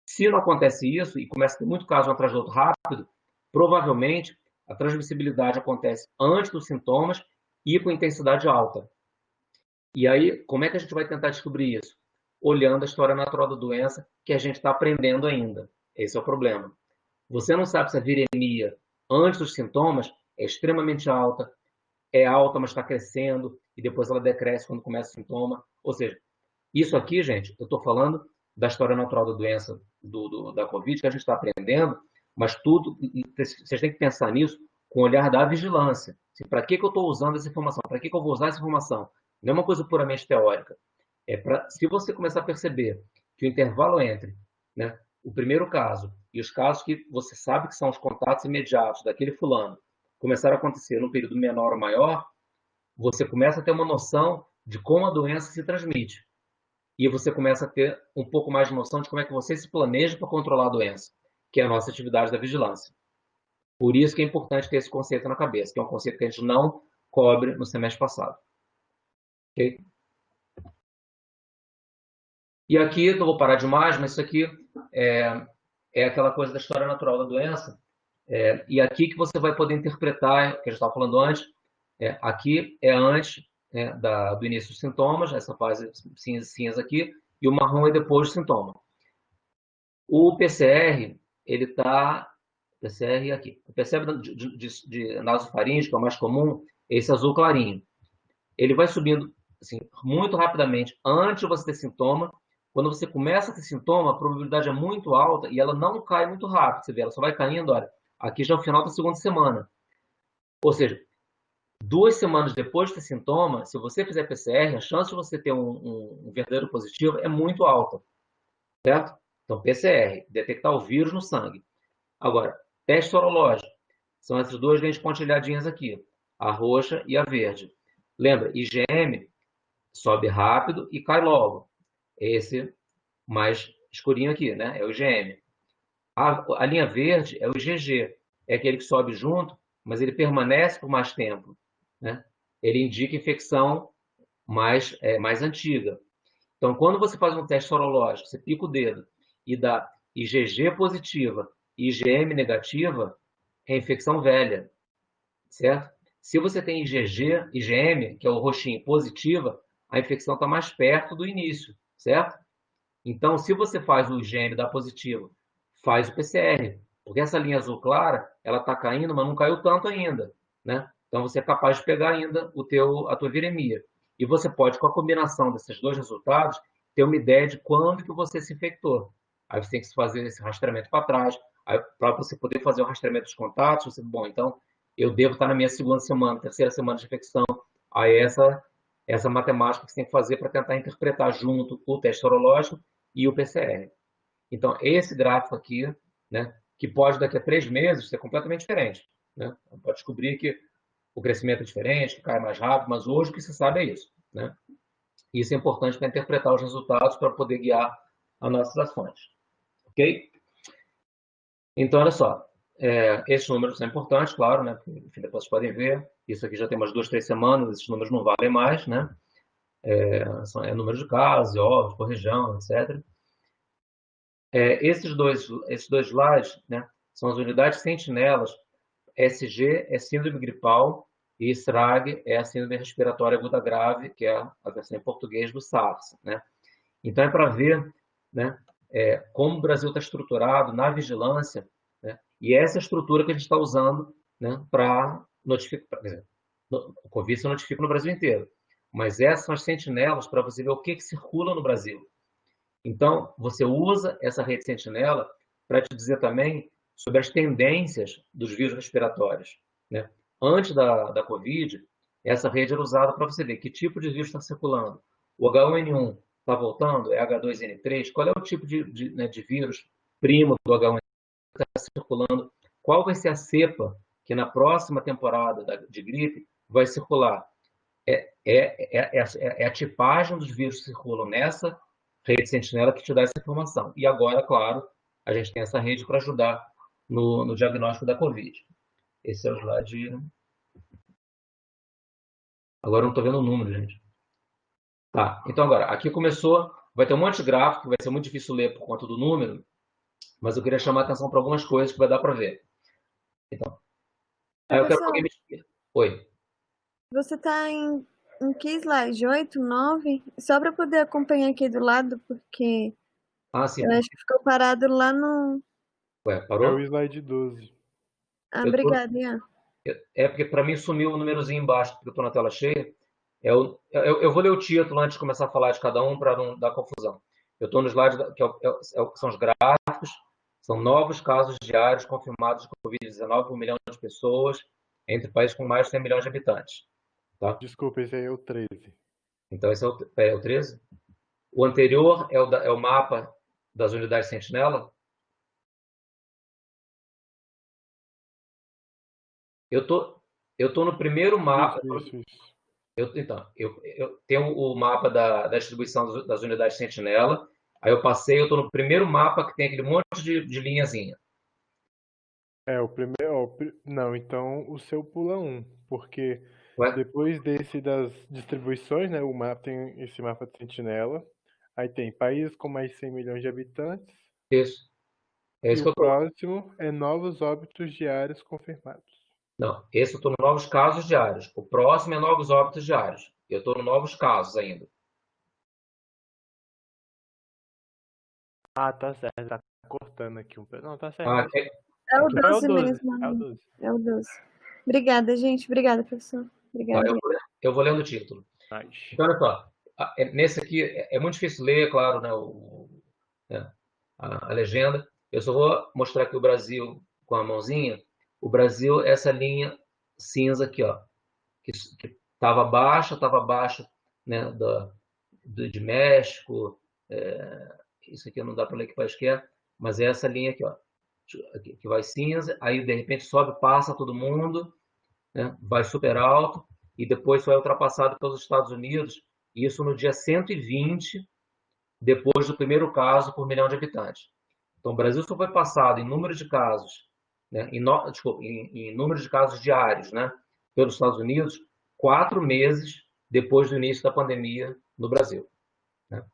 Se não acontece isso e começa a ter muito caso um atrás do outro rápido, provavelmente a transmissibilidade acontece antes dos sintomas e com intensidade alta. E aí, como é que a gente vai tentar descobrir isso? Olhando a história natural da doença, que a gente está aprendendo ainda. Esse é o problema. Você não sabe se a viremia, antes dos sintomas, é extremamente alta, é alta, mas está crescendo, e depois ela decresce quando começa o sintoma. Ou seja, isso aqui, gente, eu estou falando da história natural da doença da Covid, que a gente está aprendendo, mas tudo, vocês têm que pensar nisso com o olhar da vigilância. Assim, para que eu estou usando essa informação? Para que eu vou usar essa informação? Não é uma coisa puramente teórica. Se você começar a perceber que o intervalo entre, né, o primeiro caso e os casos que você sabe que são os contatos imediatos daquele fulano começaram a acontecer num período menor ou maior, você começa a ter uma noção de como a doença se transmite. E você começa a ter um pouco mais de noção de como é que você se planeja para controlar a doença, que é a nossa atividade da vigilância. Por isso que é importante ter esse conceito na cabeça, que é um conceito que a gente não cobre no semestre passado. Ok? E aqui, não vou parar demais, mas isso aqui é aquela coisa da história natural da doença. E aqui que você vai poder interpretar, que a gente estava falando antes, aqui é antes do início dos sintomas, essa fase cinza aqui, e o marrom é depois do sintoma. O PCR, ele está... PCR aqui. O PCR de nasofaringe, que é o mais comum, é esse azul clarinho. Ele vai subindo assim, muito rapidamente antes de você ter sintoma Quando você começa a ter sintoma, a probabilidade é muito alta e ela não cai muito rápido. Você vê, ela só vai caindo, olha, aqui já é o final da segunda semana. Ou seja, 2 semanas depois de ter sintoma, se você fizer PCR, a chance de você ter um verdadeiro positivo é muito alta, certo? Então, PCR, detectar o vírus no sangue. Agora, teste sorológico. São essas duas linhas pontilhadinhas aqui, a roxa e a verde. Lembra, IgM sobe rápido e cai logo. Esse mais escurinho aqui, né? É o IgM. A linha verde é o IgG, é aquele que sobe junto, mas ele permanece por mais tempo, né? Ele indica infecção mais antiga. Então, quando você faz um teste sorológico, você pica o dedo e dá IgG positiva e IgM negativa, é infecção velha, certo? Se você tem IgM, que é o roxinho, positiva, a infecção está mais perto do início, certo? Então, se você faz o IgM da positivo, faz o PCR, porque essa linha azul clara, ela está caindo, mas não caiu tanto ainda, né? Então, você é capaz de pegar ainda a tua viremia. E você pode, com a combinação desses dois resultados, ter uma ideia de quando que você se infectou. Aí você tem que fazer esse rastreamento para trás, para você poder fazer o rastreamento dos contatos, bom, então eu devo estar na minha segunda semana, terceira semana de infecção. Aí essa matemática que você tem que fazer para tentar interpretar junto o teste sorológico e o PCR. Então, esse gráfico aqui, né, que pode daqui a 3 meses ser completamente diferente. Né? Pode descobrir que o crescimento é diferente, que cai mais rápido, mas hoje o que se sabe é isso. Né? Isso é importante para interpretar os resultados, para poder guiar as nossas ações. Ok? Então, olha só. Esses números são importantes, claro, né? Enfim, depois vocês podem ver. Isso aqui já tem umas 2, 3 semanas, esses números não valem mais, né? São número de casos, óbitos por região, etc. Esses dois slides, né, são as unidades sentinelas. SG é síndrome gripal e SRAG é a síndrome respiratória aguda grave, que é a versão em português do SARS. Né? Então, é para ver, né, como o Brasil está estruturado na vigilância, né, e essa estrutura que a gente está usando, né, para notificar. O Covid se notifica no Brasil inteiro, mas essas são as sentinelas para você ver o que circula no Brasil. Então, você usa essa rede sentinela para te dizer também sobre as tendências dos vírus respiratórios. Né? Antes da Covid, essa rede era usada para você ver que tipo de vírus está circulando. O H1N1 está voltando? É H2N3? Qual é o tipo de vírus primo do H1N1 que está circulando? Qual vai ser a cepa que na próxima temporada de gripe vai circular? É a tipagem dos vírus que circulam nessa rede sentinela que te dá essa informação. E agora, claro, a gente tem essa rede para ajudar no diagnóstico da Covid. Esse é o slide. Agora eu não estou vendo o número, gente. Tá, então agora, aqui começou, vai ter um monte de gráfico, vai ser muito difícil ler por conta do número, mas eu queria chamar a atenção para algumas coisas que vai dar para ver. Então, aí eu quero que alguém me explique. Oi. Você está em que slide? 8, 9? Só para poder acompanhar aqui do lado, porque Sim. eu acho que ficou parado lá no... Ué, parou? É o slide 12. Obrigada, Ian. Porque para mim sumiu o númerozinho embaixo, porque eu estou na tela cheia. Eu vou ler o título antes de começar a falar de cada um para não dar confusão. Eu estou no slide que são os gráficos, são novos casos diários confirmados de Covid-19 por 1 milhão de pessoas entre países com mais de 100 milhões de habitantes. Tá? Desculpa, esse aí é o 13. Então, esse é o 13? O anterior é o mapa das unidades sentinela? Eu tô no primeiro mapa. Isso. Então, eu tenho o mapa da distribuição das unidades sentinela. Aí eu estou no primeiro mapa que tem aquele monte de linhazinha. O primeiro. Não, então o seu pula 1, porque Ué? depois desse das distribuições, né, o mapa tem esse mapa de sentinela. Aí tem países com mais de 100 milhões de habitantes. Isso. É isso E que eu o próximo é novos óbitos diários confirmados. Não, esse eu estou no novos casos diários. O próximo é novos óbitos diários. Eu estou no novos casos ainda. Tá certo. Tá cortando aqui um pedaço. Não, tá certo. É o 12 mesmo. É o 12. É o 12. Obrigada, gente. Obrigada, professor. Obrigada. Eu vou lendo o título. Nice. Então, olha só. Nesse aqui é muito difícil ler, claro, né, né, a legenda. Eu só vou mostrar aqui o Brasil com a mãozinha. O Brasil é essa linha cinza aqui, ó, que estava abaixo, né, de México. Isso aqui não dá para ler que país que é, mas é essa linha aqui, ó, que vai cinza, aí de repente sobe, passa todo mundo, né, vai super alto, e depois foi ultrapassado pelos Estados Unidos, isso no dia 120, depois do primeiro caso por milhão de habitantes. Então, o Brasil só foi passado em número de casos, né, em número de casos diários, né, pelos Estados Unidos, 4 meses depois do início da pandemia no Brasil, né?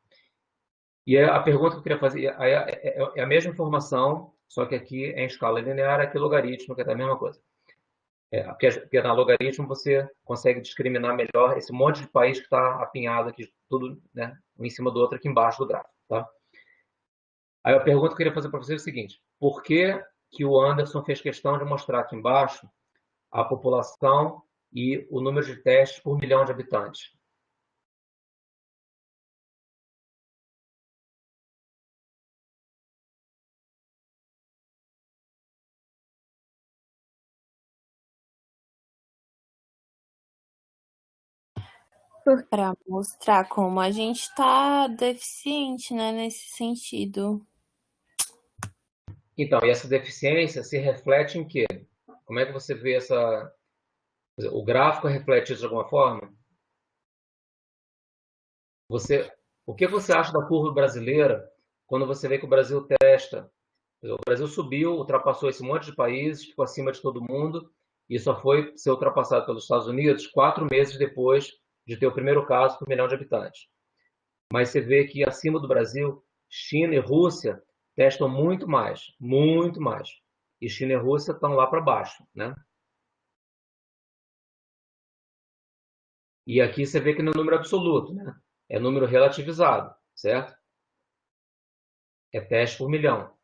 E a pergunta que eu queria fazer é a mesma informação, só que aqui é em escala linear, aqui logaritmo, que é a mesma coisa. Porque na logaritmo você consegue discriminar melhor esse monte de país que está apinhado aqui, tudo, né, um em cima do outro aqui embaixo do gráfico. Tá? Aí a pergunta que eu queria fazer para você é o seguinte: por que o Anderson fez questão de mostrar aqui embaixo a população e o número de testes por milhão de habitantes? Para mostrar como a gente está deficiente, né, nesse sentido. Então, e essa deficiência se reflete em quê? Como é que você vê essa... O gráfico reflete isso de alguma forma? O que você acha da curva brasileira quando você vê que o Brasil testa? O Brasil subiu, ultrapassou esse monte de países, ficou acima de todo mundo, e só foi ser ultrapassado pelos Estados Unidos 4 meses depois de ter o primeiro caso por milhão de habitantes. Mas você vê que acima do Brasil, China e Rússia testam muito mais, muito mais. E China e Rússia estão lá para baixo, né? E aqui você vê que não é número absoluto, né? É número relativizado, certo? É teste por milhão.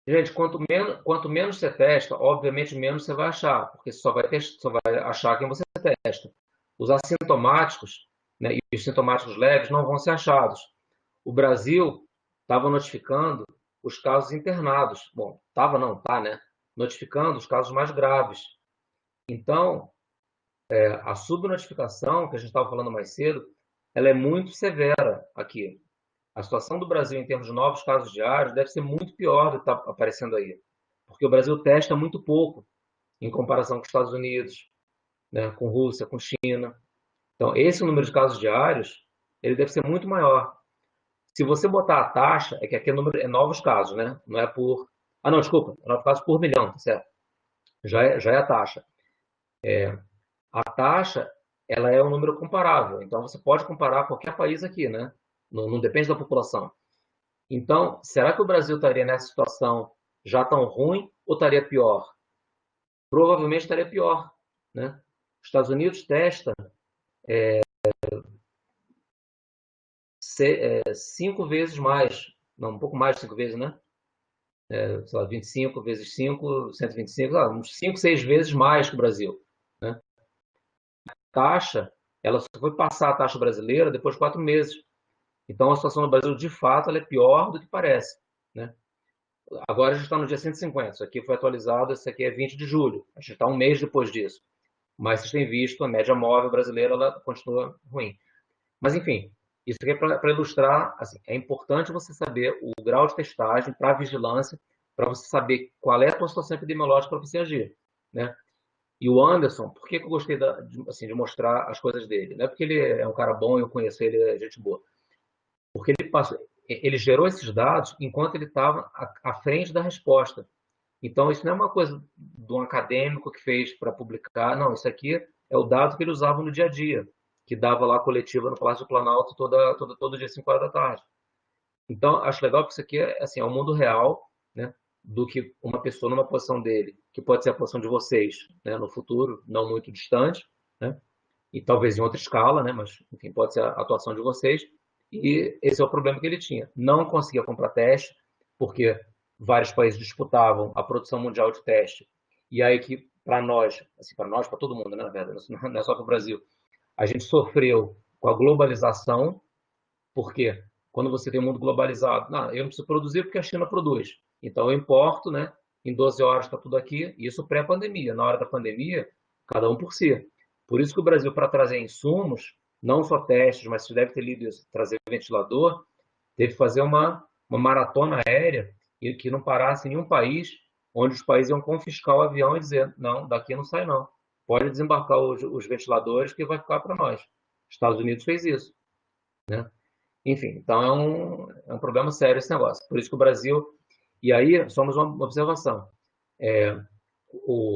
Gente, quanto menos você testa, obviamente menos você vai achar, porque você só vai achar quem você testa. Os assintomáticos, né, e os sintomáticos leves não vão ser achados. O Brasil estava notificando os casos internados. Bom, estava não, tá, né? Notificando os casos mais graves. Então, a subnotificação, que a gente estava falando mais cedo, ela é muito severa aqui. A situação do Brasil em termos de novos casos diários deve ser muito pior do que está aparecendo aí. Porque o Brasil testa muito pouco em comparação com os Estados Unidos, né, com Rússia, com China. Então, esse número de casos diários, ele deve ser muito maior. Se você botar a taxa, é que aqui é novos casos, né? Não é por... Ah, não, desculpa, é novos casos por milhão, tá certo? Já é a taxa. A taxa, ela é um número comparável. Então, você pode comparar qualquer país aqui, né? Não depende da população. Então, será que o Brasil estaria nessa situação já tão ruim ou estaria pior? Provavelmente estaria pior, né? Os Estados Unidos testa 5 vezes mais, não, um pouco mais de 5 vezes, né? Sei lá, 25 vezes 5, 125, uns 5, 6 vezes mais que o Brasil, né? A taxa, ela só foi passar a taxa brasileira depois de 4 meses. Então, a situação no Brasil, de fato, ela é pior do que parece, né? Agora a gente está no dia 150, isso aqui foi atualizado, isso aqui é 20 de julho, a gente está um mês depois disso. Mas vocês têm visto, a média móvel brasileira ela continua ruim. Mas, enfim, isso aqui é para ilustrar, assim, é importante você saber o grau de testagem para a vigilância, para você saber qual é a tua situação epidemiológica para você agir, né? E o Anderson, por que eu gostei de mostrar as coisas dele? Não é porque ele é um cara bom, eu conheço ele, é gente boa. Porque ele gerou esses dados enquanto ele estava à frente da resposta. Então, isso não é uma coisa de um acadêmico que fez para publicar, não, isso aqui é o dado que ele usava no dia a dia, que dava lá a coletiva no Palácio do Planalto todo dia, 5 horas da tarde. Então, acho legal que isso aqui é, assim, é o mundo real, né, do que uma pessoa numa posição dele, que pode ser a posição de vocês, né, no futuro, não muito distante, né, e talvez em outra escala, né, mas, enfim, pode ser a atuação de vocês. E esse é o problema que ele tinha. Não conseguia comprar teste, porque vários países disputavam a produção mundial de teste, e aí que para nós, assim, para todo mundo, né, na verdade, não é só para o Brasil, a gente sofreu com a globalização, porque quando você tem um mundo globalizado, não, eu não preciso produzir porque a China produz, então eu importo, né, em 12 horas está tudo aqui, isso pré-pandemia. Na hora da pandemia, cada um por si. Por isso que o Brasil, para trazer insumos, não só testes, mas você deve ter lido isso, trazer ventilador, teve que fazer uma maratona aérea e que não parasse em nenhum país, onde os países iam confiscar o avião e dizer, não, daqui não sai não. Pode desembarcar os ventiladores que vai ficar para nós. Estados Unidos fez isso, né? Enfim, então é um problema sério esse negócio. Por isso que o Brasil... E aí, somos uma observação.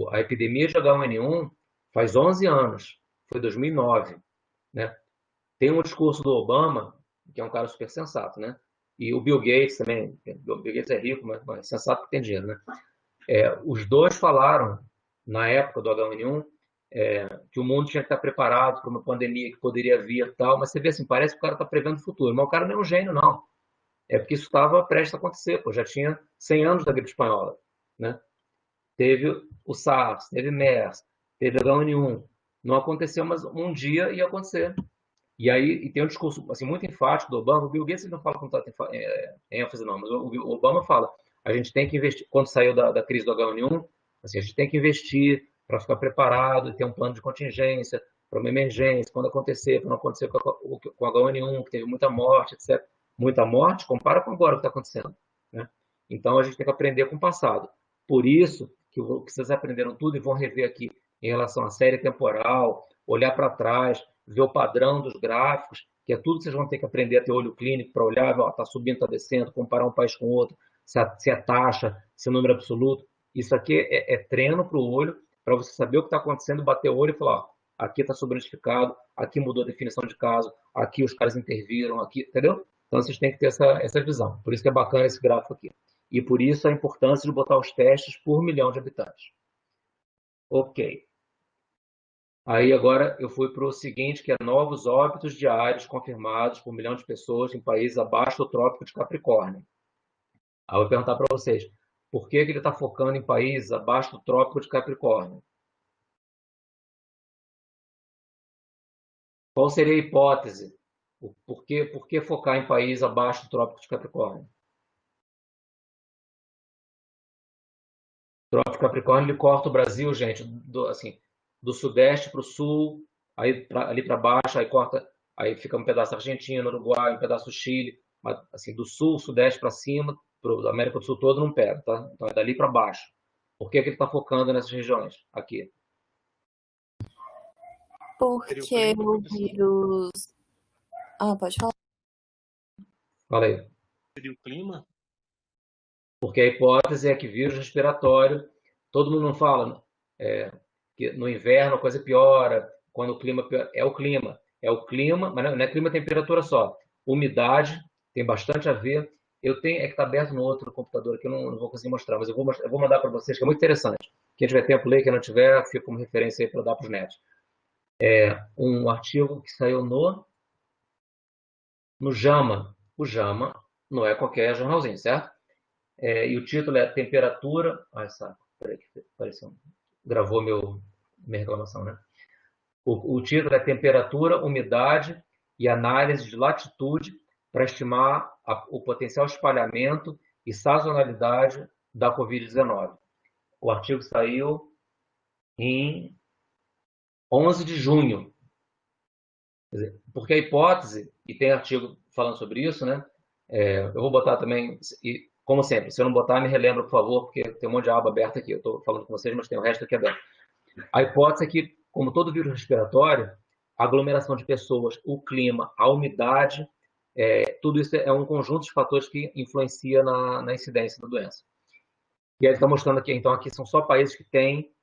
A epidemia de H1N1 faz 11 anos, foi 2009, né? Tem um discurso do Obama, que é um cara super sensato, né? E o Bill Gates também, o Bill Gates é rico, mas é sensato porque tem dinheiro, né? Os dois falaram, na época do H1N1, que o mundo tinha que estar preparado para uma pandemia que poderia vir e tal, mas você vê assim, parece que o cara está prevendo o futuro, mas o cara não é um gênio, não. É porque isso estava prestes a acontecer, pô, já tinha 100 anos da gripe espanhola, né? Teve o SARS, teve MERS, teve H1N1, não aconteceu, mas um dia ia acontecer. E aí tem um discurso assim, muito enfático do Obama. O Bill Gates ele não fala com tanta ênfase, não, mas o Obama fala: a gente tem que investir. Quando saiu da crise do H1N1, assim, a gente tem que investir para ficar preparado e ter um plano de contingência para uma emergência, quando acontecer, para não acontecer com o H1N1, que teve muita morte, etc. Muita morte, compara com agora o que está acontecendo, né? Então a gente tem que aprender com o passado. Por isso que vocês aprenderam tudo e vão rever aqui em relação à série temporal, olhar para trás, ver o padrão dos gráficos, que é tudo que vocês vão ter que aprender a ter olho clínico para olhar, está subindo, está descendo, comparar um país com outro, se é taxa, se é número absoluto. Isso aqui é treino para o olho, para você saber o que está acontecendo, bater o olho e falar, ó, aqui está sobrenotificado, aqui mudou a definição de caso, aqui os caras interviram, aqui, entendeu? Então vocês têm que ter essa visão. Por isso que é bacana esse gráfico aqui. E por isso a importância de botar os testes por milhão de habitantes. Ok. Aí agora eu fui para o seguinte, que é novos óbitos diários confirmados por 1 milhão de pessoas em países abaixo do Trópico de Capricórnio. Aí eu vou perguntar para vocês, por que ele está focando em países abaixo do Trópico de Capricórnio? Qual seria a hipótese? Por que focar em países abaixo do Trópico de Capricórnio? O Trópico de Capricórnio ele corta o Brasil, gente, do sudeste para o sul, aí ali para baixo, aí corta, aí fica um pedaço da Argentina, Uruguai, um pedaço do Chile, mas assim, do sul, sudeste para cima, para a América do Sul todo não pega, tá? Então é dali para baixo. Por que ele está focando nessas regiões aqui? Porque o vírus. Ah, pode falar. Fala aí. Seria o clima? Porque a hipótese é que vírus respiratório, todo mundo não fala, que no inverno a coisa piora, quando o clima piora, é o clima, mas não é clima e temperatura só. Umidade tem bastante a ver. É que está aberto no outro computador aqui, eu não vou conseguir mostrar, mas eu vou mandar para vocês, que é muito interessante. Quem tiver tempo, lê, quem não tiver, fica como referência aí para dar para os netos. Um artigo que saiu no JAMA. O JAMA não é qualquer jornalzinho, certo? E o título é Temperatura... Ai, saco, peraí, que apareceu. Gravou minha reclamação, né? O título é Temperatura, Umidade e Análise de Latitude para estimar o potencial espalhamento e sazonalidade da Covid-19. O artigo saiu em 11 de junho. Quer dizer, porque a hipótese, e tem artigo falando sobre isso, né? Eu vou botar também, e, como sempre, se eu não botar, me relembra, por favor, porque tem um monte de aba aberta aqui. Eu estou falando com vocês, mas tem o resto aqui aberto. A hipótese é que, como todo vírus respiratório, a aglomeração de pessoas, o clima, a umidade, tudo isso é um conjunto de fatores que influencia na incidência da doença. E aí está mostrando aqui, então, aqui são só países que têm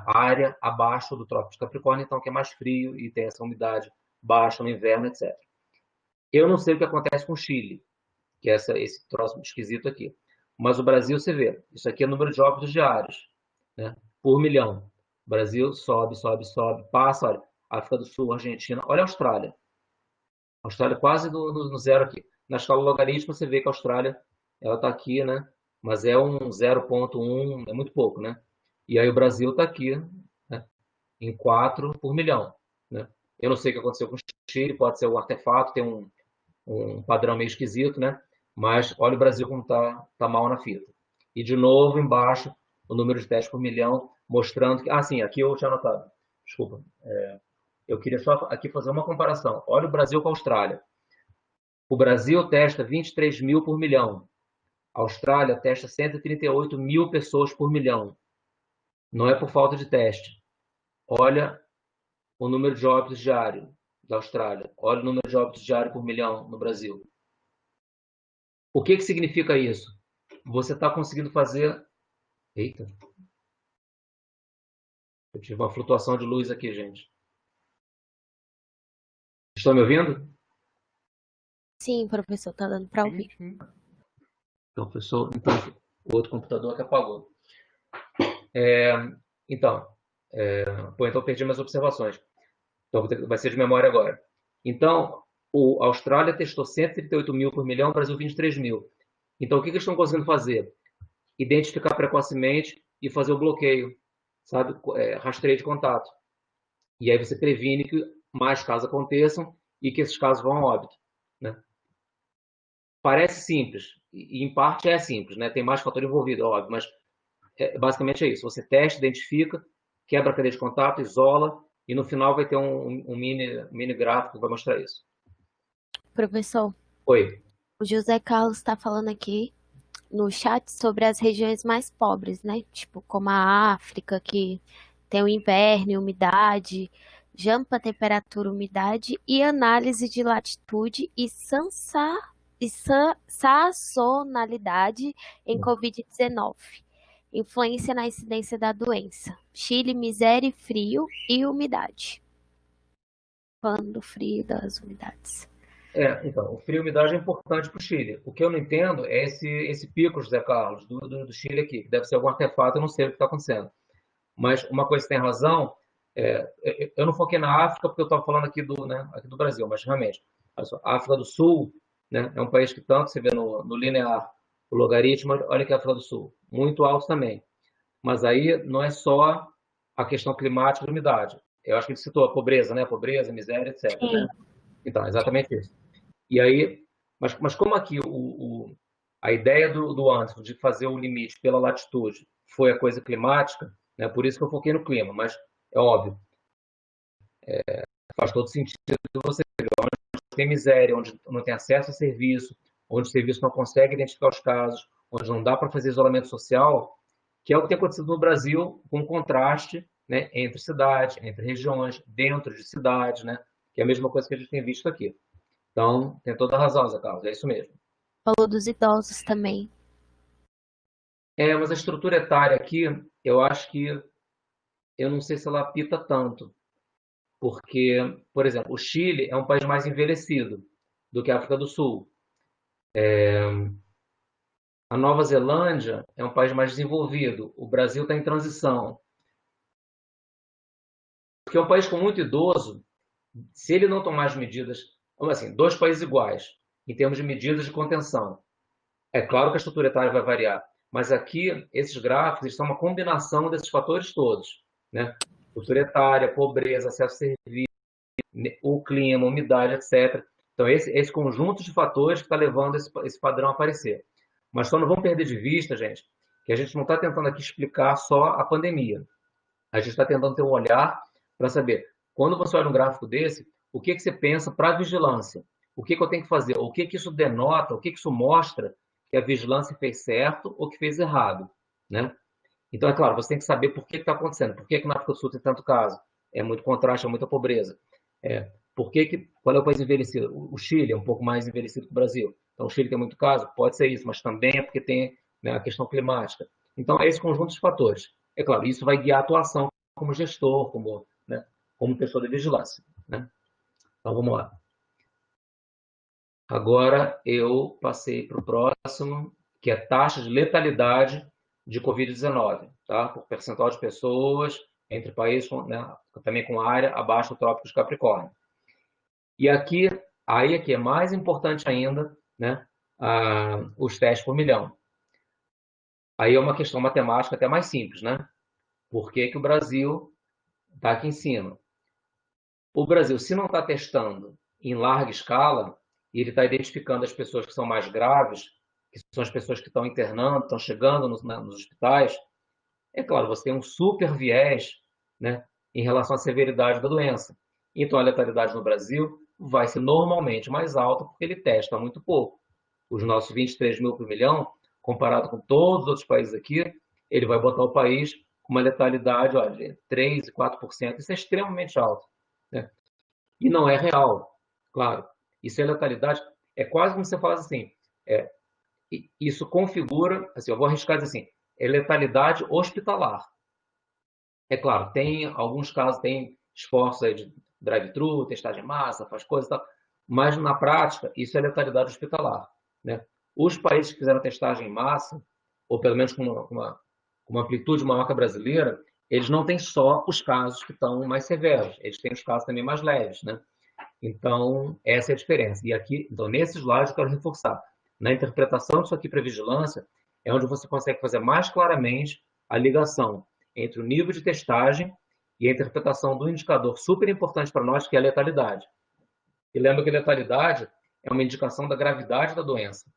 área abaixo do Trópico de Capricórnio, então que é mais frio e tem essa umidade baixa no inverno, etc. Eu não sei o que acontece com o Chile, que é esse troço esquisito aqui. Mas o Brasil, você vê, isso aqui é o número de óbitos diários, né, por milhão. O Brasil sobe, sobe, sobe, passa, olha, África do Sul, Argentina, olha a Austrália. A Austrália quase no zero aqui. Na escala logarítmica, você vê que a Austrália, ela está aqui, né, mas é um 0,1, é muito pouco, né? E aí o Brasil está aqui, né, em 4 por milhão, né? Eu não sei o que aconteceu com o Chile, pode ser um artefato, tem um padrão meio esquisito, né? Mas olha o Brasil como tá mal na fita. E de novo embaixo o número de testes por milhão, mostrando que... Ah, sim, aqui eu tinha anotado. Desculpa. Eu queria só aqui fazer uma comparação. Olha o Brasil com a Austrália. O Brasil testa 23 mil por milhão. A Austrália testa 138 mil pessoas por milhão. Não é por falta de teste. Olha o número de óbitos diário da Austrália. Olha o número de óbitos diário por milhão no Brasil. O que significa isso? Você está conseguindo fazer... Eita. Eu tive uma flutuação de luz aqui, gente. Estão me ouvindo? Sim, professor, tá dando para ouvir. Então, professor, então, o outro computador que apagou. Então, eu perdi minhas observações. Então, vai ser de memória agora. Então, a Austrália testou 138 mil por milhão, o Brasil 23 mil. Então, o que eles estão conseguindo fazer? Identificar precocemente e fazer o bloqueio, sabe? Rastreio de contato. E aí você previne que mais casos aconteçam e que esses casos vão a óbito, né? Parece simples, e em parte é simples, né? Tem mais fator envolvido, óbvio, mas basicamente é isso. Você testa, identifica, quebra a cadeia de contato, isola, e no final vai ter um mini gráfico que vai mostrar isso. Professor, Oi. o José Carlos está falando aqui no chat sobre as regiões mais pobres, né? Tipo, como a África, que tem o inverno e umidade, jampa, temperatura, umidade e análise de latitude e sazonalidade em Covid-19. Influência na incidência da doença. Chile, miséria, frio e umidade. Falando do frio e das umidades. Então, o frio e umidade é importante para o Chile. O que eu não entendo é esse pico, José Carlos, do Chile aqui, que deve ser algum artefato, eu não sei o que está acontecendo. Mas uma coisa que tem razão, eu não foquei na África porque eu estava falando aqui aqui do Brasil, mas realmente, a África do Sul, né, é um país que tanto você vê no linear, o logaritmo, olha que a África do Sul, muito alto também. Mas aí não é só a questão climática e umidade. Eu acho que ele citou a pobreza, né? Pobreza, miséria, etc. Né? Então, é exatamente isso. E aí, mas como aqui a ideia do Anderson de fazer o limite pela latitude foi a coisa climática, né? Por isso que eu foquei no clima, mas é óbvio, faz todo sentido você ver onde tem miséria, onde não tem acesso a serviço, onde o serviço não consegue identificar os casos, onde não dá para fazer isolamento social, que é o que tem acontecido no Brasil, com contraste, né, entre cidades, entre regiões, dentro de cidades, né, que é a mesma coisa que a gente tem visto aqui. Então, tem toda a razão, Zé Carlos, é isso mesmo. Falou dos idosos também. Mas a estrutura etária aqui, eu acho que, eu não sei se ela apita tanto, porque, por exemplo, o Chile é um país mais envelhecido do que a África do Sul. A Nova Zelândia é um país mais desenvolvido. O Brasil está em transição. Porque é um país com muito idoso, se ele não tomar as medidas, vamos assim, dois países iguais, em termos de medidas de contenção. É claro que a estrutura etária vai variar, mas aqui, esses gráficos são uma combinação desses fatores todos, né? Estrutura etária, pobreza, acesso a serviço, o clima, umidade, etc. Então, esse conjunto de fatores que está levando esse padrão a aparecer. Mas só não vamos perder de vista, gente, que a gente não está tentando aqui explicar só a pandemia. A gente está tentando ter um olhar para saber, quando você olha um gráfico desse, o que você pensa para a vigilância? O que eu tenho que fazer? O que isso denota? O que isso mostra que a vigilância fez certo ou que fez errado, né? Então, é claro, você tem que saber por que está acontecendo. Por que na África do Sul tem tanto caso? É muito contraste, é muita pobreza. Qual é o país envelhecido? O Chile é um pouco mais envelhecido que o Brasil. Então, o Chile tem muito caso? Pode ser isso, mas também é porque tem, né, a questão climática. Então, é esse conjunto de fatores. É claro, isso vai guiar a atuação como gestor, como pessoa de vigilância, né? Então, vamos lá. Agora, eu passei para o próximo, que é taxa de letalidade de Covid-19, tá? Por percentual de pessoas entre países, né, também com área abaixo do Trópico de Capricórnio. E aqui é mais importante ainda, né, os testes por milhão. Aí é uma questão matemática até mais simples, né? Por que que o Brasil está aqui em cima? O Brasil, se não está testando em larga escala, e ele está identificando as pessoas que são mais graves, que são as pessoas que estão internando, estão chegando nos hospitais, é claro, você tem um super viés, né, em relação à severidade da doença. Então, a letalidade no Brasil vai ser normalmente mais alta porque ele testa muito pouco. Os nossos 23 mil por milhão, comparado com todos os outros países aqui, ele vai botar o país com uma letalidade, olha, de 3% e 4%. Isso é extremamente alto, né? E não é real, claro. Isso é letalidade. É quase como você fala assim, é, isso configura, assim, eu vou arriscar dizer assim, é letalidade hospitalar. É claro, tem alguns casos, tem esforços aí de drive-thru, testagem em massa, faz coisas e tal, mas na prática isso é letalidade hospitalar, né? Os países que fizeram testagem em massa, ou pelo menos com uma amplitude maior que a brasileira, eles não têm só os casos que estão mais severos, eles têm os casos também mais leves, né? Então, essa é a diferença. E aqui, então, nesse slide eu quero reforçar. Na interpretação disso aqui para vigilância, é onde você consegue fazer mais claramente a ligação entre o nível de testagem e a interpretação do indicador super importante para nós, que é a letalidade. E lembra que a letalidade é uma indicação da gravidade da doença.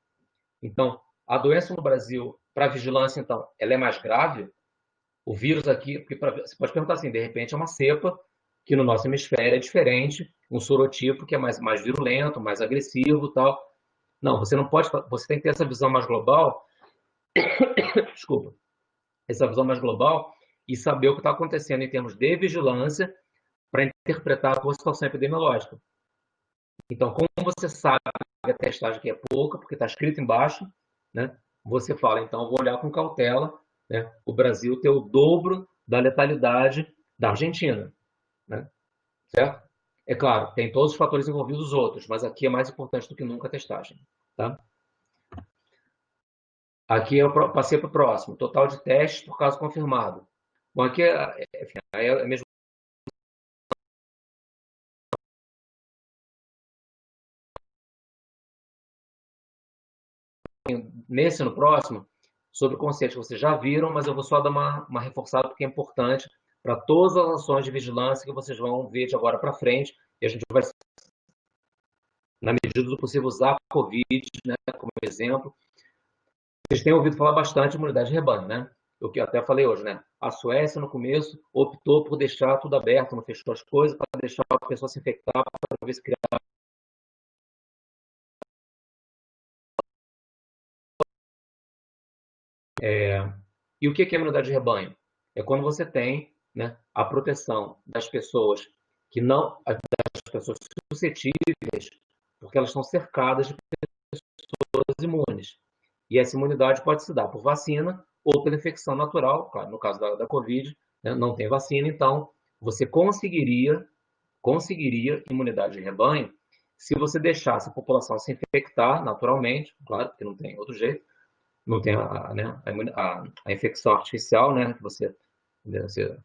Então, a doença no Brasil, para vigilância, então, ela é mais grave? O vírus aqui, porque você pode perguntar assim, de repente é uma cepa que no nosso hemisfério é diferente, um sorotipo que é mais virulento, mais agressivo, tal. Não, você não pode, você tem que ter essa visão mais global, desculpa, essa visão mais global e saber o que está acontecendo em termos de vigilância para interpretar a tua situação epidemiológica. Então, como você sabe que a testagem aqui é pouca, porque está escrito embaixo, né? Você fala, então, vou olhar com cautela, né? O Brasil tem o dobro da letalidade da Argentina, né? Certo? É claro, tem todos os fatores envolvidos os outros, mas aqui é mais importante do que nunca a testagem, tá? Aqui eu passei para o próximo, total de testes por caso confirmado. Bom, aqui é mesmo nesse no próximo, sobre conceitos que vocês já viram, mas eu vou só dar uma reforçada porque é importante para todas as ações de vigilância que vocês vão ver de agora para frente, e a gente vai, na medida do possível, usar a Covid, né, como exemplo. Vocês têm ouvido falar bastante de imunidade de rebanho, né? O que eu até falei hoje, né? A Suécia, no começo, optou por deixar tudo aberto, não fechou as coisas, para deixar a pessoa se infectar, para ver se criar. E o que é imunidade de rebanho? É quando você tem, né, a proteção das pessoas que não, das pessoas suscetíveis, porque elas estão cercadas de pessoas imunes. E essa imunidade pode se dar por vacina ou pela infecção natural. Claro, no caso da Covid, né, não tem vacina, então você conseguiria imunidade de rebanho se você deixasse a população se infectar naturalmente, claro, porque não tem outro jeito, não tem né, a infecção artificial, né, que você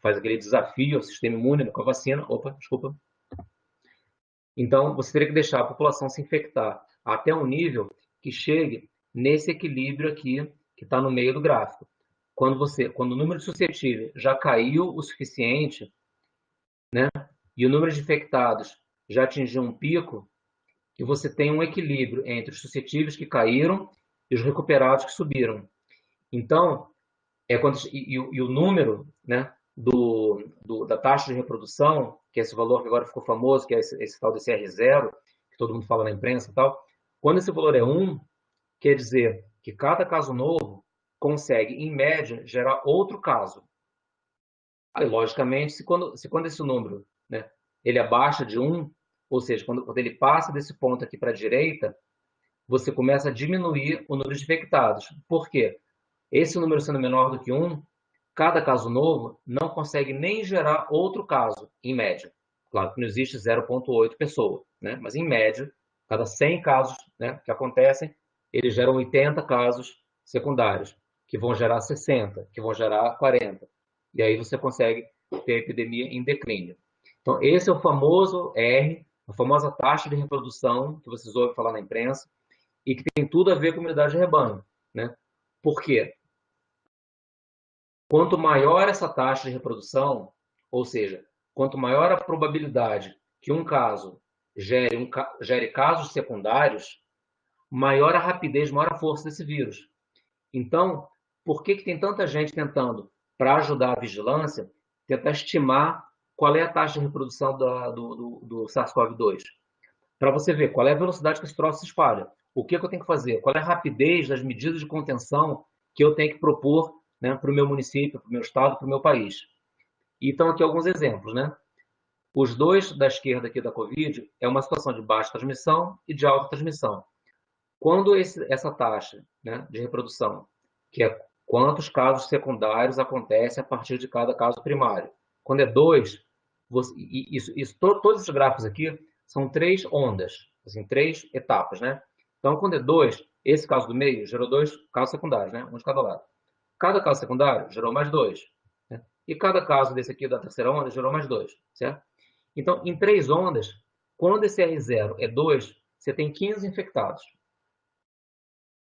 faz aquele desafio ao sistema imune com a vacina. Opa, desculpa. Então, você teria que deixar a população se infectar até um nível que chegue nesse equilíbrio aqui, que está no meio do gráfico. Quando o número de suscetíveis já caiu o suficiente, né, e o número de infectados já atingiu um pico, que você tem um equilíbrio entre os suscetíveis que caíram e os recuperados que subiram. Então, o número, né, da taxa de reprodução, que é esse valor que agora ficou famoso, que é esse tal de CR0, que todo mundo fala na imprensa e tal, quando esse valor é 1, quer dizer que cada caso novo consegue, em média, gerar outro caso. Aí, logicamente, se quando esse número, né, ele abaixa de 1, ou seja, quando ele passa desse ponto aqui para a direita, você começa a diminuir o número de infectados. Por quê? Esse número sendo menor do que 1, cada caso novo não consegue nem gerar outro caso, em média. Claro que não existe 0,8 pessoas, né? Mas, em média, cada 100 casos, né, que acontecem, eles geram 80 casos secundários, que vão gerar 60, que vão gerar 40. E aí você consegue ter a epidemia em declínio. Então, esse é o famoso R, a famosa taxa de reprodução que vocês ouvem falar na imprensa, e que tem tudo a ver com imunidade de rebanho, né? Por quê? Quanto maior essa taxa de reprodução, ou seja, quanto maior a probabilidade que um caso gere casos secundários, maior a rapidez, maior a força desse vírus. Então, por que tem tanta gente tentando, para ajudar a vigilância, tentar estimar qual é a taxa de reprodução do SARS-CoV-2? Para você ver qual é a velocidade que esse troço se espalha. O que eu tenho que fazer? Qual é a rapidez das medidas de contenção que eu tenho que propor, né, para o meu município, para o meu estado, para o meu país? Então, aqui alguns exemplos, né? Os dois da esquerda aqui da Covid é uma situação de baixa transmissão e de alta transmissão. Quando essa taxa, né, de reprodução, que é quantos casos secundários acontecem a partir de cada caso primário, quando é 2, todos os gráficos aqui são 3 ondas, assim, 3 etapas, né? Então, quando é 2, esse caso do meio gerou 2 casos secundários, né? Um de cada lado. Cada caso secundário gerou mais 2. Né? E cada caso desse aqui da terceira onda gerou mais 2, certo? Então, em 3 ondas, quando esse R0 é 2, você tem 15 infectados.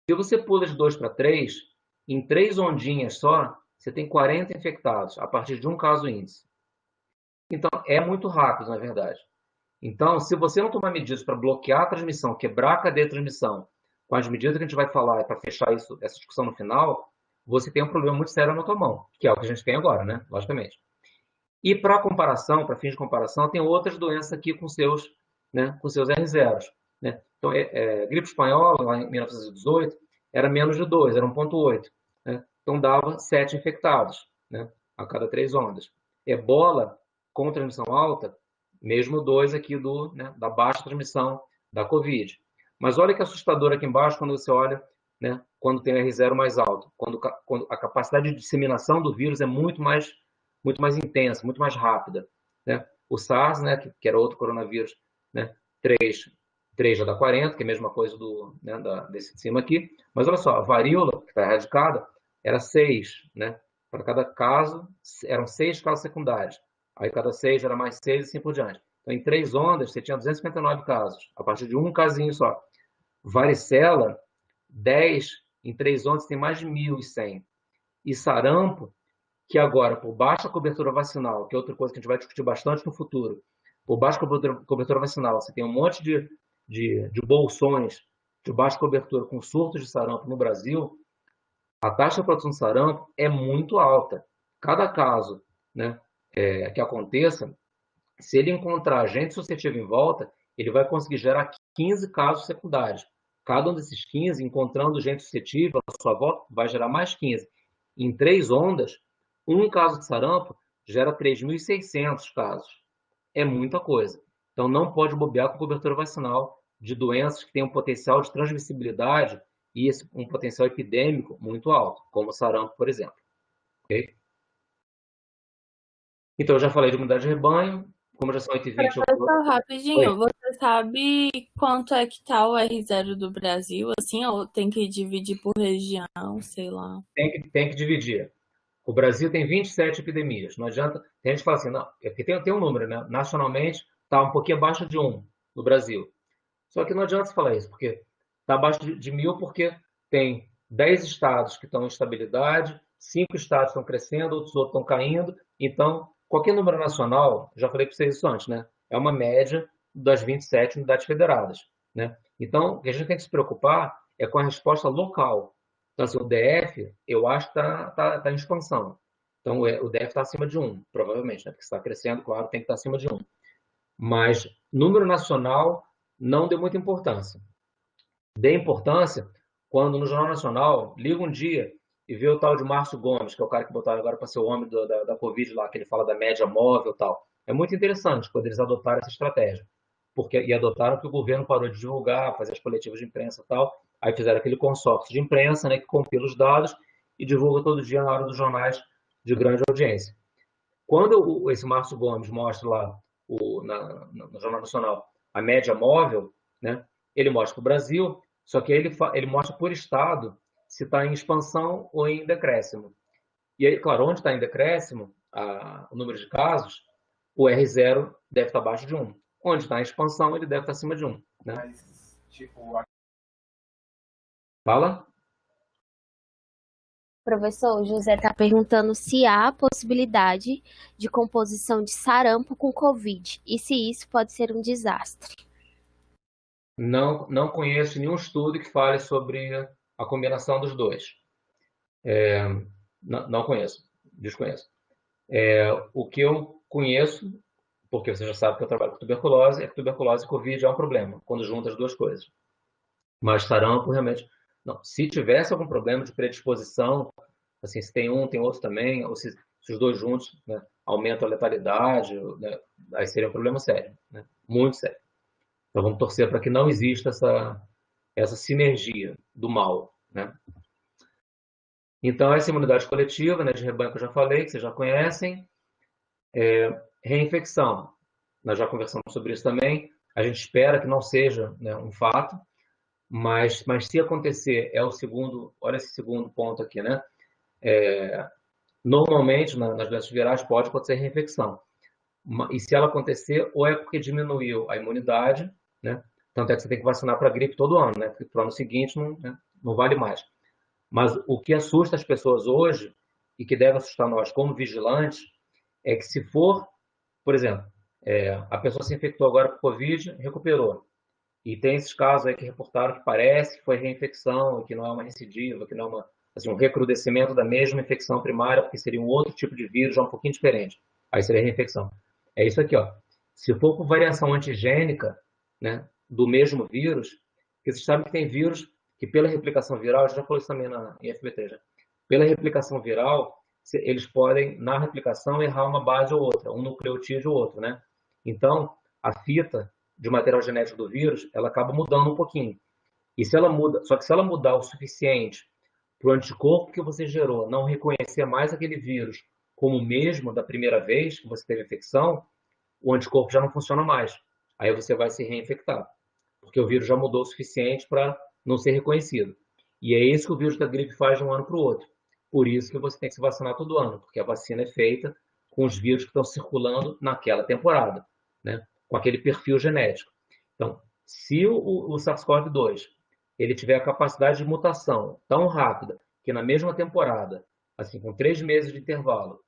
Se você pula de 2 para 3, em 3 ondinhas só, você tem 40 infectados, a partir de um caso índice. Então, é muito rápido, na verdade. Então, se você não tomar medidas para bloquear a transmissão, quebrar a cadeia de transmissão, com as medidas que a gente vai falar para fechar essa discussão no final, você tem um problema muito sério na tua mão, que é o que a gente tem agora, né? Logicamente. E para comparação, para fins de comparação, tem outras doenças aqui com seus, né, com seus R0s. Né? Então, gripe espanhola, lá em 1918, era menos de 2, era 1,8. Né? Então, dava 7 infectados, né, a cada 3 ondas. Ebola, com transmissão alta, mesmo 2 aqui né, da baixa transmissão da Covid. Mas olha que assustador aqui embaixo quando você olha, né, quando tem o R0 mais alto, quando a capacidade de disseminação do vírus é muito mais intensa, muito mais rápida. Né? O SARS, né, que era outro coronavírus, né, 3 já dá 40, que é a mesma coisa né, desse de cima aqui. Mas olha só, a varíola, que está erradicada, era 6. Né? Para cada caso, eram 6 casos secundários. Aí cada 6 era mais 6 e assim por diante. Então, em 3 ondas, você tinha 259 casos, a partir de um casinho só. Varicela, 10, em 3 ondas tem mais de 1.100. E sarampo, que agora, por baixa cobertura vacinal, que é outra coisa que a gente vai discutir bastante no futuro, por baixa cobertura vacinal, você tem um monte de bolsões de baixa cobertura com surtos de sarampo no Brasil, a taxa de produção de sarampo é muito alta. Cada caso, né, que aconteça, se ele encontrar gente suscetível em volta, ele vai conseguir gerar 15 casos secundários. Cada um desses 15, encontrando gente suscetível à sua volta, vai gerar mais 15. Em 3 ondas, um caso de sarampo gera 3.600 casos. É muita coisa. Então, não pode bobear com cobertura vacinal de doenças que têm um potencial de transmissibilidade e um potencial epidêmico muito alto, como o sarampo, por exemplo. Okay? Então, eu já falei de imunidade de rebanho. Como já são 8h20... Professor, rapidinho, você sabe quanto é que tá o R0 do Brasil, assim, ou tem que dividir por região, sei lá? Tem que dividir. O Brasil tem 27 epidemias. Não adianta... Tem gente que fala assim, não, é porque tem um número, né? Nacionalmente, está um pouquinho abaixo de 1 no Brasil. Só que não adianta você falar isso, porque está abaixo de 1.000 porque tem 10 estados que estão em estabilidade, 5 estados estão crescendo, outros estão caindo. Então, qualquer número nacional, já falei para vocês isso antes, né? É uma média das 27 unidades federadas. Né? Então, o que a gente tem que se preocupar é com a resposta local. Então, assim, o DF, eu acho que está em expansão. Então, o DF está acima de 1, provavelmente, né? Porque está crescendo, claro, tem que estar acima de 1. Mas, número nacional, não deu muita importância. Dê importância quando no Jornal Nacional liga um dia e vê o tal de Márcio Gomes, que é o cara que botaram agora para ser o homem da Covid lá, que ele fala da média móvel e tal. É muito interessante quando eles adotaram essa estratégia. E adotaram que o governo parou de divulgar, fazer as coletivas de imprensa e tal. Aí fizeram aquele consórcio de imprensa, né, que compila os dados e divulga todo dia na hora dos jornais de grande audiência. Quando esse Márcio Gomes mostra lá no Jornal Nacional a média móvel, né, ele mostra para o Brasil, só que ele mostra por estado se está em expansão ou em decréscimo. E aí, claro, onde está em decréscimo o número de casos, o R0 deve estar abaixo de 1. Onde está em expansão, ele deve estar acima de 1. Né? Mas, tipo... Fala? Professor, o José está perguntando se há a possibilidade de composição de sarampo com Covid e se isso pode ser um desastre. Não conheço nenhum estudo que fale sobre a combinação dos dois. Não conheço, desconheço. O que eu conheço, porque você já sabe que eu trabalho com tuberculose, é que tuberculose e Covid é um problema, quando junta as duas coisas. Mas sarampo, realmente, não. Se tivesse algum problema de predisposição, assim, se tem um, tem outro também, ou se os dois juntos, né, aumentam a letalidade, né, aí seria um problema sério, né, muito sério. Então vamos torcer para que não exista essa sinergia do mal, né? Então, essa imunidade coletiva, né, de rebanho que eu já falei, que vocês já conhecem. Reinfecção, nós já conversamos sobre isso também. A gente espera que não seja, né, um fato, mas se acontecer, olha esse segundo ponto aqui, né? Normalmente, nas doenças virais, pode acontecer reinfecção. E se ela acontecer, ou é porque diminuiu a imunidade, né? Tanto é que você tem que vacinar para gripe todo ano, né? Porque para o ano seguinte não vale mais. Mas o que assusta as pessoas hoje, e que deve assustar nós como vigilantes, é que se for, por exemplo, a pessoa se infectou agora com Covid, recuperou. E tem esses casos aí que reportaram que parece que foi reinfecção, que não é uma recidiva, que não é um recrudescimento da mesma infecção primária, porque seria um outro tipo de vírus, já um pouquinho diferente. Aí seria reinfecção. É isso aqui, ó. Se for por variação antigênica, né, do mesmo vírus, porque vocês sabem que tem vírus que pela replicação viral, eu já falei isso também em FBT, já. Pela replicação viral, eles podem, na replicação, errar uma base ou outra, um nucleotídeo ou outro, né? Então, a fita de material genético do vírus, ela acaba mudando um pouquinho. E se ela muda, só que se ela mudar o suficiente para o anticorpo que você gerou não reconhecer mais aquele vírus como o mesmo da primeira vez que você teve infecção, o anticorpo já não funciona mais. Aí você vai se reinfectar, porque o vírus já mudou o suficiente para não ser reconhecido. E é isso que o vírus da gripe faz de um ano para o outro. Por isso que você tem que se vacinar todo ano, porque a vacina é feita com os vírus que estão circulando naquela temporada, né? Com aquele perfil genético. Então, se o SARS-CoV-2 ele tiver a capacidade de mutação tão rápida que na mesma temporada, assim, com 3 meses de intervalo,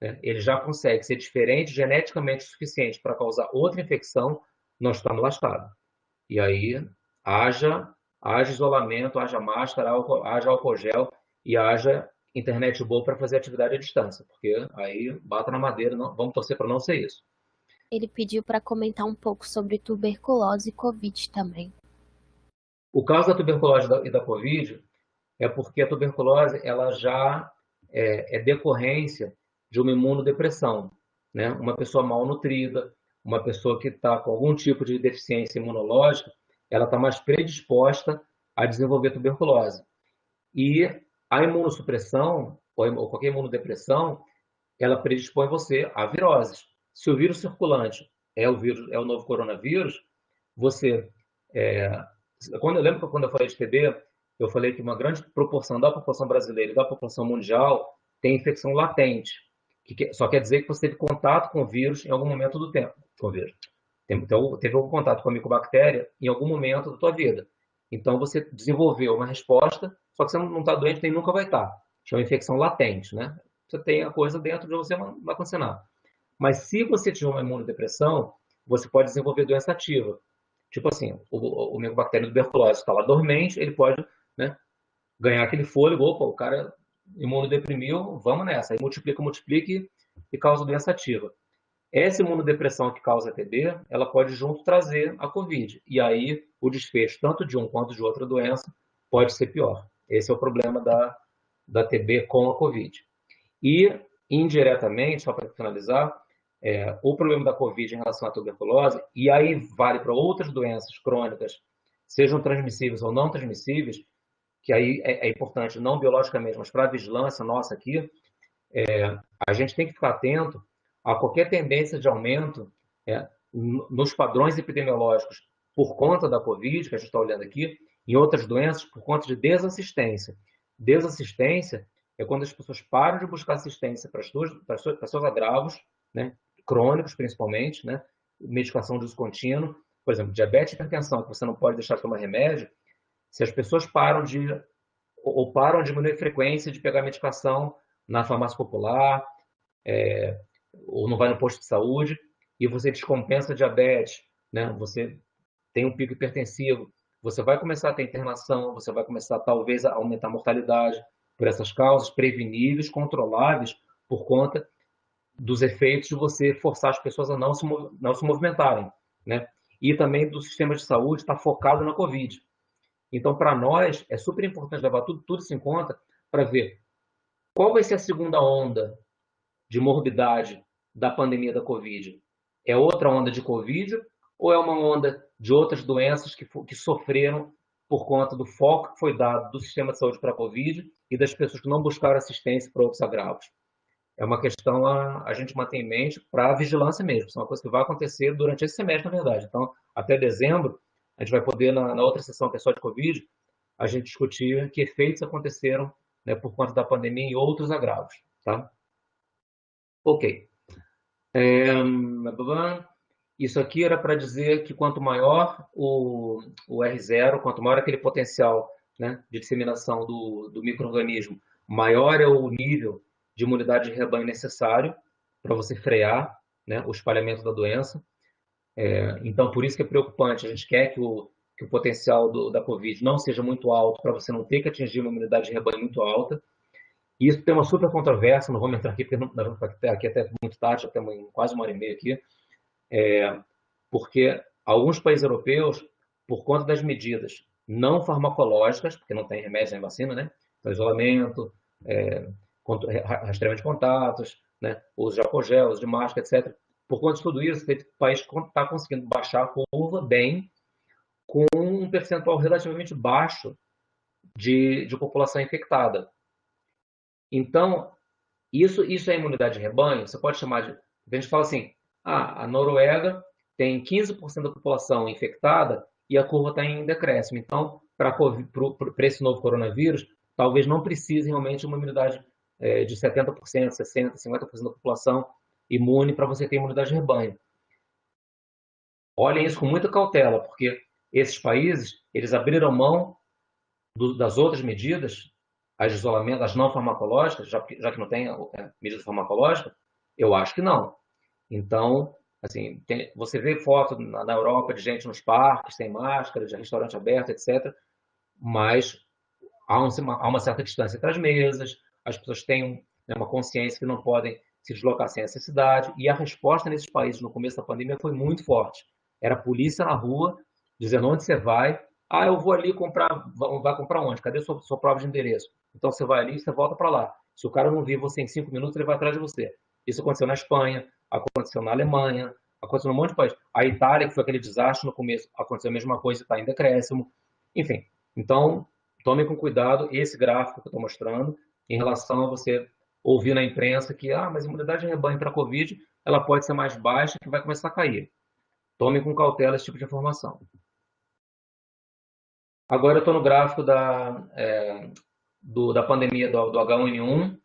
né, ele já consegue ser diferente geneticamente o suficiente para causar outra infecção, nós estamos lascados. E aí, haja isolamento, haja máscara, haja álcool gel e haja internet boa para fazer atividade à distância, porque aí bata na madeira, vamos torcer para não ser isso. Ele pediu para comentar um pouco sobre tuberculose e Covid também. O caso da tuberculose e da Covid é porque a tuberculose ela já é decorrência de uma imunodepressão, né? Uma pessoa mal nutrida, uma pessoa que está com algum tipo de deficiência imunológica, ela está mais predisposta a desenvolver tuberculose. E a imunossupressão, ou qualquer imunodepressão, ela predispõe você a viroses. Se o vírus circulante é o novo coronavírus, você... eu lembro que quando eu falei de TB, eu falei que uma grande proporção da população brasileira e da população mundial tem infecção latente, que só quer dizer que você teve contato com o vírus em algum momento do tempo. Com o vírus. Então, teve algum contato com a micobactéria em algum momento da tua vida. Então, você desenvolveu uma resposta, só que você não está doente nem nunca vai estar. Chama infecção latente, né? Você tem a coisa dentro de você, não vai acontecer nada. Mas se você tiver uma imunodepressão, você pode desenvolver doença ativa. Tipo assim, o micobactério tuberculose está lá dormente, ele pode, né, ganhar aquele fôlego, opa, o cara imunodeprimiu, vamos nessa. Aí multiplica e causa doença ativa. Essa imunodepressão que causa a TB, ela pode junto trazer a Covid. E aí o desfecho, tanto de um quanto de outra doença, pode ser pior. Esse é o problema da TB com a Covid. E, indiretamente, só para finalizar, o problema da Covid em relação à tuberculose, e aí vale para outras doenças crônicas, sejam transmissíveis ou não transmissíveis, que aí é importante, não biologicamente, mas para a vigilância nossa aqui, a gente tem que ficar atento a qualquer tendência de aumento nos padrões epidemiológicos por conta da Covid, que a gente está olhando aqui, em outras doenças, por conta de desassistência. Desassistência é quando as pessoas param de buscar assistência para seus agravos, né, crônicos principalmente, né, medicação de uso contínuo, por exemplo, diabetes e hipertensão, que você não pode deixar de tomar remédio. Se as pessoas param de ou param de diminuir a frequência de pegar medicação na farmácia popular, ou não vai no posto de saúde, e você descompensa diabetes, né? Você tem um pico hipertensivo, você vai começar a ter internação, você vai começar talvez a aumentar a mortalidade por essas causas preveníveis, controláveis, por conta dos efeitos de você forçar as pessoas a não se movimentarem, né? E também do sistema de saúde estar focado na Covid. Então, para nós, é super importante levar tudo isso em conta para ver qual vai ser a segunda onda de morbidade da pandemia da Covid. É outra onda de Covid ou é uma onda de outras doenças que sofreram por conta do foco que foi dado do sistema de saúde para a Covid e das pessoas que não buscaram assistência para outros agravos? É uma questão a gente manter em mente para a vigilância mesmo. Isso é uma coisa que vai acontecer durante esse semestre, na verdade. Então, até dezembro, a gente vai poder, na outra sessão que é só de Covid, a gente discutir que efeitos aconteceram, né, por conta da pandemia em outros agravos. Tá? Ok. Isso aqui era para dizer que quanto maior o R0, quanto maior aquele potencial, né, de disseminação do micro-organismo, maior é o nível de imunidade de rebanho necessário para você frear, né, o espalhamento da doença. Então, por isso que é preocupante. A gente quer que o potencial da Covid não seja muito alto, para você não ter que atingir uma imunidade de rebanho muito alta. E isso tem uma super controvérsia, não vou entrar aqui, porque nós vamos ficar aqui até muito tarde, até quase 1h30 aqui, porque alguns países europeus, por conta das medidas não farmacológicas, porque não tem remédio nem vacina, né? Então, isolamento, rastreamento de contatos, né? Uso de álcool gel, uso de máscara, etc. Por conta de tudo isso, o país está conseguindo baixar a curva bem, com um percentual relativamente baixo de população infectada. Então, isso é imunidade de rebanho. Você pode chamar de... A gente fala assim, a Noruega tem 15% da população infectada e a curva está em decréscimo. Então, para esse novo coronavírus, talvez não precise realmente uma imunidade de 70%, 60%, 50% da população imune para você ter imunidade de rebanho. Olhem isso com muita cautela, porque esses países, eles abriram mão das outras medidas, as de isolamento, as não farmacológicas, já que não tem medida farmacológica, eu acho que não. Então, assim, você vê foto na Europa de gente nos parques, sem máscara, de restaurante aberto, etc. Mas há uma certa distância entre as mesas, as pessoas têm uma consciência que não podem se deslocar sem necessidade, e a resposta nesses países no começo da pandemia foi muito forte. Era a polícia na rua, dizendo onde você vai. Eu vou ali comprar. Vai comprar onde? Cadê sua prova de endereço? Então você vai ali e você volta para lá. Se o cara não vir você em 5 minutos, ele vai atrás de você. Isso aconteceu na Espanha, aconteceu na Alemanha, aconteceu num monte de países. A Itália, que foi aquele desastre no começo, aconteceu a mesma coisa e está em decréscimo. Enfim, então tome com cuidado esse gráfico que eu estou mostrando em relação a você ouvir na imprensa que mas a imunidade de rebanho para a Covid ela pode ser mais baixa que vai começar a cair. Tome com cautela esse tipo de informação. Agora eu estou no gráfico da pandemia do H1N1.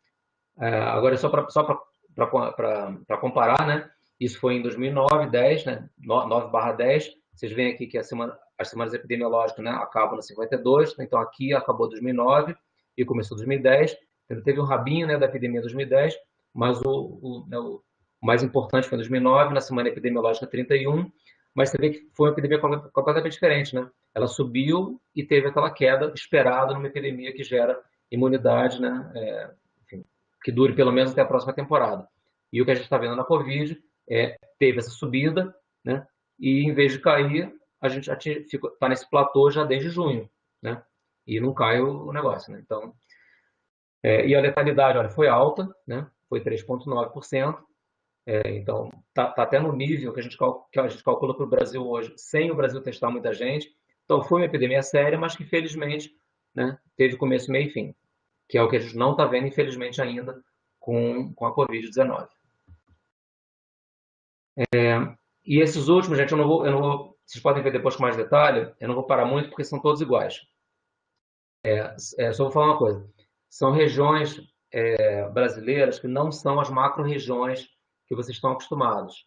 Agora, só para comparar, né? Isso foi em 2009, 10, né? 9/10. Vocês veem aqui que as semanas epidemiológicas, né, acabam no 52. Então, aqui acabou 2009 e começou 2010. Então, teve um rabinho, né, da epidemia em 2010, mas o mais importante foi em 2009, na semana epidemiológica 31. Mas você vê que foi uma epidemia completamente diferente, né? Ela subiu e teve aquela queda esperada numa epidemia que gera imunidade, né? Enfim, que dure pelo menos até a próxima temporada. E o que a gente está vendo na Covid teve essa subida, né? E em vez de cair, a gente está nesse platô já desde junho, né? E não cai o negócio, né? Então, e a letalidade, olha, foi alta, né? Foi 3,9%. Então, tá até no nível que a gente calcula para o Brasil hoje, sem o Brasil testar muita gente. Então, foi uma epidemia séria, mas que, felizmente, né, teve começo, meio e fim, que é o que a gente não está vendo, infelizmente, ainda com a Covid-19. E esses últimos, gente, eu não vou, vocês podem ver depois com mais detalhe, eu não vou parar muito, porque são todos iguais. Só vou falar uma coisa. São regiões brasileiras que não são as macro-regiões que vocês estão acostumados.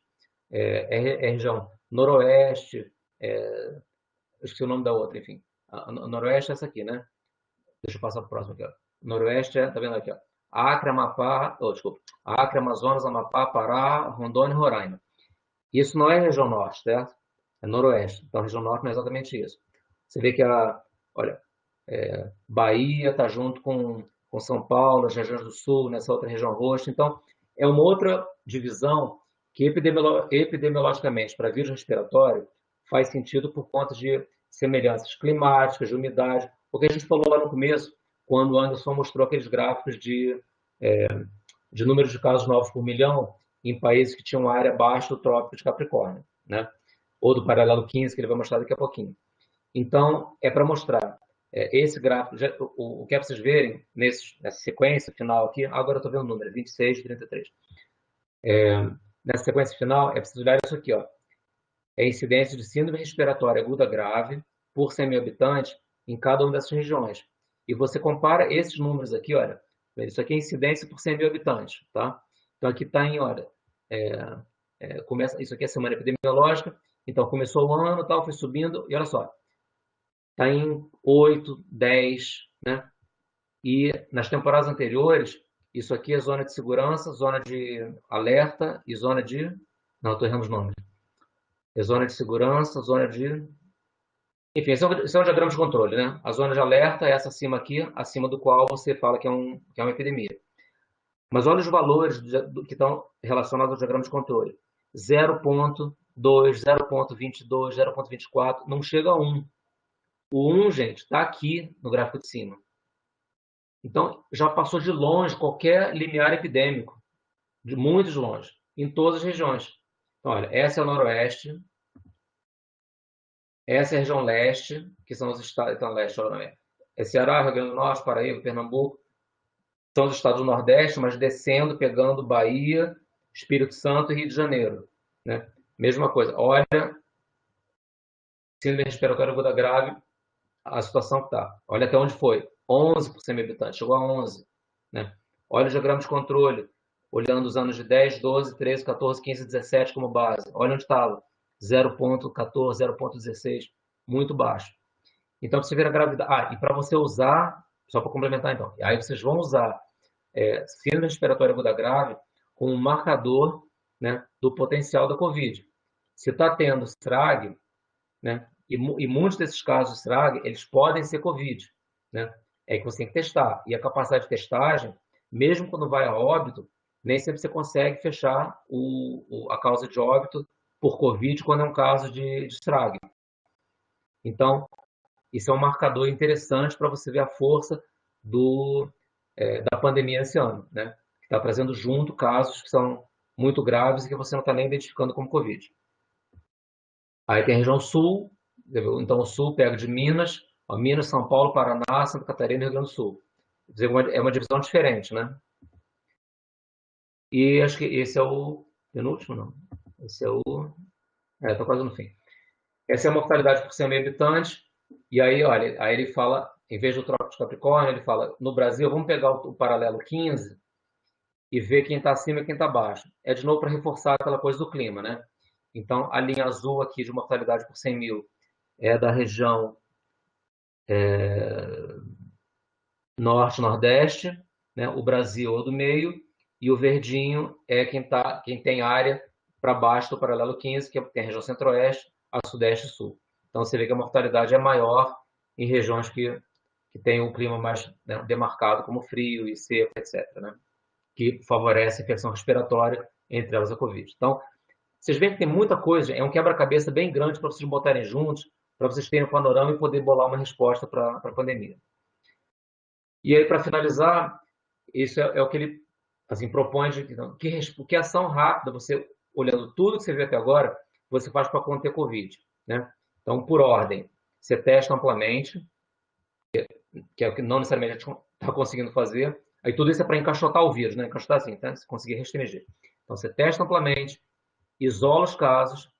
É região noroeste, eu esqueci o nome da outra, enfim. A noroeste é essa aqui, né? deixa eu passar para o próximo aqui, ó. Noroeste tá vendo aqui, ó. Acre, Amapá, desculpa, Acre, Amazonas, Amapá, Pará, Rondônia e Roraima. Isso não é região norte, certo? É noroeste. Então, a região norte não é exatamente isso. Você vê que olha, Bahia está junto com São Paulo, as regiões do sul, nessa outra região roxa. Então, é uma outra divisão que epidemiologicamente, para vírus respiratório, faz sentido por conta de semelhanças climáticas, de umidade. O que a gente falou lá no começo, quando o Anderson mostrou aqueles gráficos de número de casos novos por milhão em países que tinham área abaixo do Trópico de Capricórnio, né? Ou do paralelo 15, que ele vai mostrar daqui a pouquinho. Então, é para mostrar esse gráfico, o que é para vocês verem nessa sequência final aqui, agora eu estou vendo o número, 26 e 33. Nessa sequência final, é preciso olhar isso aqui, ó. É a incidência de síndrome respiratória aguda grave por 100 mil habitantes em cada uma dessas regiões. E você compara esses números aqui, olha, isso aqui é incidência por 100 mil habitantes, tá? Então, aqui está em, olha, isso aqui é a semana epidemiológica, então começou o ano, tal, foi subindo, e olha só, está em 8, 10, né? E nas temporadas anteriores, isso aqui é zona de segurança, zona de alerta e zona de... Não, estou errando os nomes. É zona de segurança, zona de... Enfim, esse é um diagrama de controle, né? A zona de alerta é essa acima aqui, acima do qual você fala que é uma epidemia. Mas olha os valores que estão relacionados ao diagrama de controle. 0,2, 0,22, 0,24, não chega a 1. O 1, gente, está aqui no gráfico de cima. Então, já passou de longe qualquer limiar epidêmico, de muito de longe, em todas as regiões. Então, olha, essa é o noroeste, essa é a região leste, que são os estados, então, leste, é Ceará, Rio Grande do Norte, Paraíba, Pernambuco, são os estados do Nordeste, mas descendo, pegando Bahia, Espírito Santo e Rio de Janeiro, né? Mesma coisa, olha, síndrome respiratória aguda grave, a situação que está. Olha até onde foi. 11 por 100 mil habitantes, chegou a 11. Né? Olha o diagrama de controle, olhando os anos de 10, 12, 13, 14, 15, 17 como base. Olha onde estava. 0,14, 0,16, muito baixo. Então, você vê a gravidade. E para você usar, só para complementar então, aí vocês vão usar síndrome respiratória aguda grave como um marcador, né, do potencial da Covid. Se está tendo STRAG, né, e muitos desses casos de STRAG, eles podem ser Covid, né? É que você tem que testar. E a capacidade de testagem, mesmo quando vai a óbito, nem sempre você consegue fechar a causa de óbito por Covid quando é um caso de STRAG. Então, isso é um marcador interessante para você ver a força da pandemia esse ano, né? Que está trazendo junto casos que são muito graves e que você não está nem identificando como Covid. Aí tem a região sul, então o sul pega de Minas, Minas, São Paulo, Paraná, Santa Catarina e Rio Grande do Sul. É uma divisão diferente, né? E acho que esse é o penúltimo, não. Esse é o... Estou quase no fim. Essa é a mortalidade por 100 mil habitantes. E aí, olha, aí ele fala, em vez do Trópico de Capricórnio, ele fala, no Brasil, vamos pegar o paralelo 15 e ver quem está acima e quem está abaixo. É de novo para reforçar aquela coisa do clima, né? Então, a linha azul aqui de mortalidade por 100 mil é da região norte-nordeste, né? O Brasil é do meio, e o verdinho é quem tem área para baixo do paralelo 15, que tem a região centro-oeste, a sudeste e sul. Então, você vê que a mortalidade é maior em regiões que têm um clima mais, né, demarcado, como frio e seco, etc., né? Que favorece a infecção respiratória, entre elas a Covid. Então, vocês veem que tem muita coisa, é um quebra-cabeça bem grande para vocês botarem juntos, para vocês terem um panorama e poder bolar uma resposta para a pandemia. E aí, para finalizar, isso é o que ele assim, propõe, que ação rápida, você olhando tudo que você viu até agora, você faz para conter Covid, né? Então, por ordem, você testa amplamente, que é o que não necessariamente a gente está conseguindo fazer. Aí tudo isso é para encaixotar o vírus, né? Encaixotar assim, tá? Você conseguir restringir. Então, você testa amplamente, isola os casos,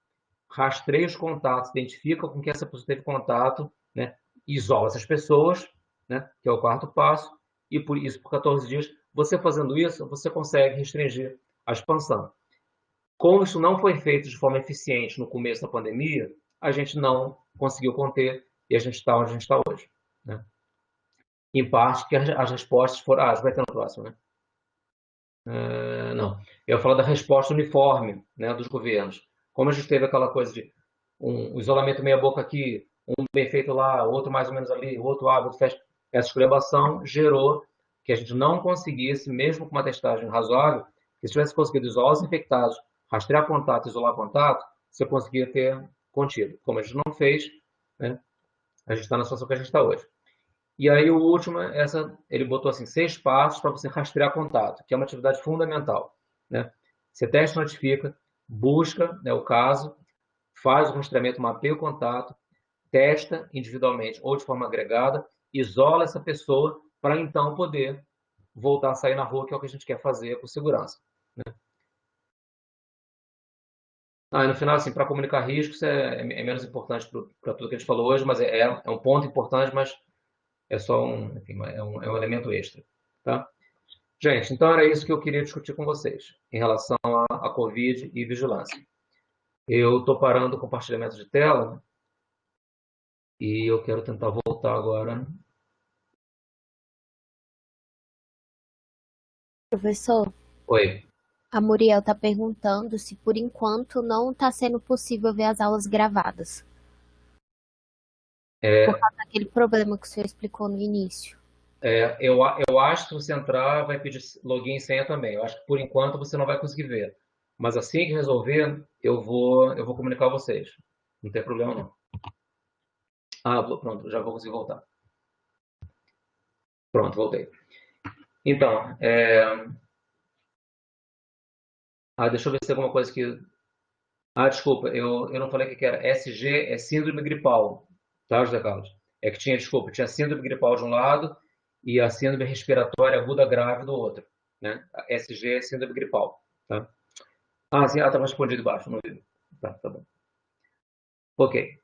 rastreia os contatos, identifica com quem essa pessoa teve contato, né? Isola essas pessoas, né? Que é o quarto passo, e por 14 dias, você fazendo isso, você consegue restringir a expansão. Como isso não foi feito de forma eficiente no começo da pandemia, a gente não conseguiu conter e a gente está onde a gente está hoje, né? em parte, que as respostas foram... Ah, vai ter no próximo, né? Não. Eu ia falar da resposta uniforme, né, dos governos. Como a gente teve aquela coisa de um isolamento meia-boca aqui, um bem feito lá, outro mais ou menos ali, outro outro fecha. Essa esculhambação gerou que a gente não conseguisse, mesmo com uma testagem razoável, que se tivesse conseguido isolar os infectados, rastrear contato, isolar contato, você conseguia ter contido. Como a gente não fez, né, a gente está na situação que a gente está hoje. E aí o último, ele botou assim 6 passos para você rastrear contato, que é uma atividade fundamental, né? Você testa, notifica, busca, né, o caso, faz o rastreamento, mapeia o contato, testa individualmente ou de forma agregada, isola essa pessoa para então poder voltar a sair na rua, que é o que a gente quer fazer com segurança, né? E no final, assim, para comunicar riscos é menos importante para tudo que a gente falou hoje, mas é um ponto importante, mas é só enfim, é um elemento extra, tá? Gente, então era isso que eu queria discutir com vocês, em relação à Covid e vigilância. Eu estou parando o compartilhamento de tela e eu quero tentar voltar agora. Professor, Oi. a Muriel está perguntando se por enquanto não está sendo possível ver as aulas gravadas. Por causa daquele problema que o senhor explicou no início. Eu acho que se você entrar, vai pedir login e senha também. Eu acho que por enquanto você não vai conseguir ver. Mas assim que resolver, eu vou comunicar a vocês. Não tem problema não. Pronto, já vou conseguir voltar. Pronto, voltei. Então, deixa eu ver se tem alguma coisa que... desculpa, eu não falei o que era. SG é síndrome gripal, tá, José Carlos? É que tinha síndrome gripal de um lado e a síndrome respiratória aguda grave do outro, né? A SG é síndrome gripal, tá? Sim, tá respondido embaixo, não vi. Tá bom. Ok.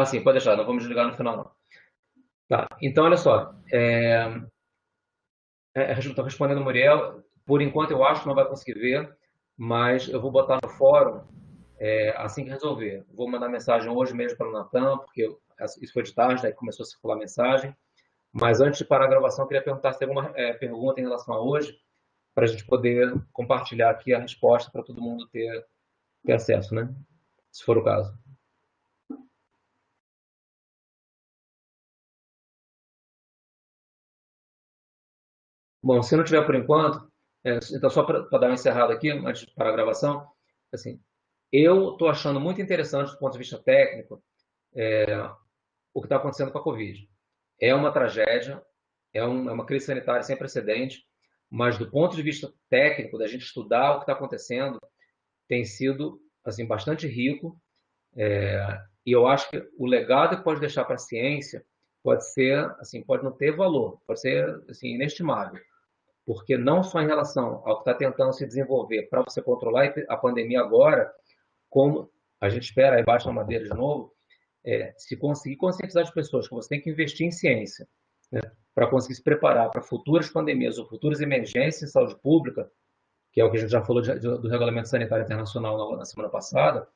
Sim, pode deixar, não vamos desligar no final, não. Tá, então, olha só. Estou respondendo, Muriel. Por enquanto, eu acho que não vai conseguir ver, mas eu vou botar no fórum assim que resolver. Vou mandar mensagem hoje mesmo para o Natan, porque isso foi de tarde, daí começou a circular mensagem. Mas antes de parar a gravação, eu queria perguntar se tem alguma pergunta em relação a hoje, para a gente poder compartilhar aqui a resposta para todo mundo ter acesso, né? Se for o caso. Bom, se não tiver por enquanto, então só para dar uma encerrada aqui, antes de parar a gravação, assim, eu estou achando muito interessante do ponto de vista técnico o que está acontecendo com a Covid. É uma tragédia, é uma crise sanitária sem precedente, mas do ponto de vista técnico, da gente estudar o que está acontecendo, tem sido assim bastante rico, e eu acho que o legado que pode deixar para a ciência pode ser, assim, pode não ter valor, pode ser assim inestimável, porque não só em relação ao que está tentando se desenvolver para você controlar a pandemia agora, como a gente espera, aí bate na madeira de novo, se conseguir conscientizar as pessoas que você tem que investir em ciência, né, para conseguir se preparar para futuras pandemias ou futuras emergências em saúde pública, que é o que a gente já falou do Regulamento Sanitário Internacional na semana passada,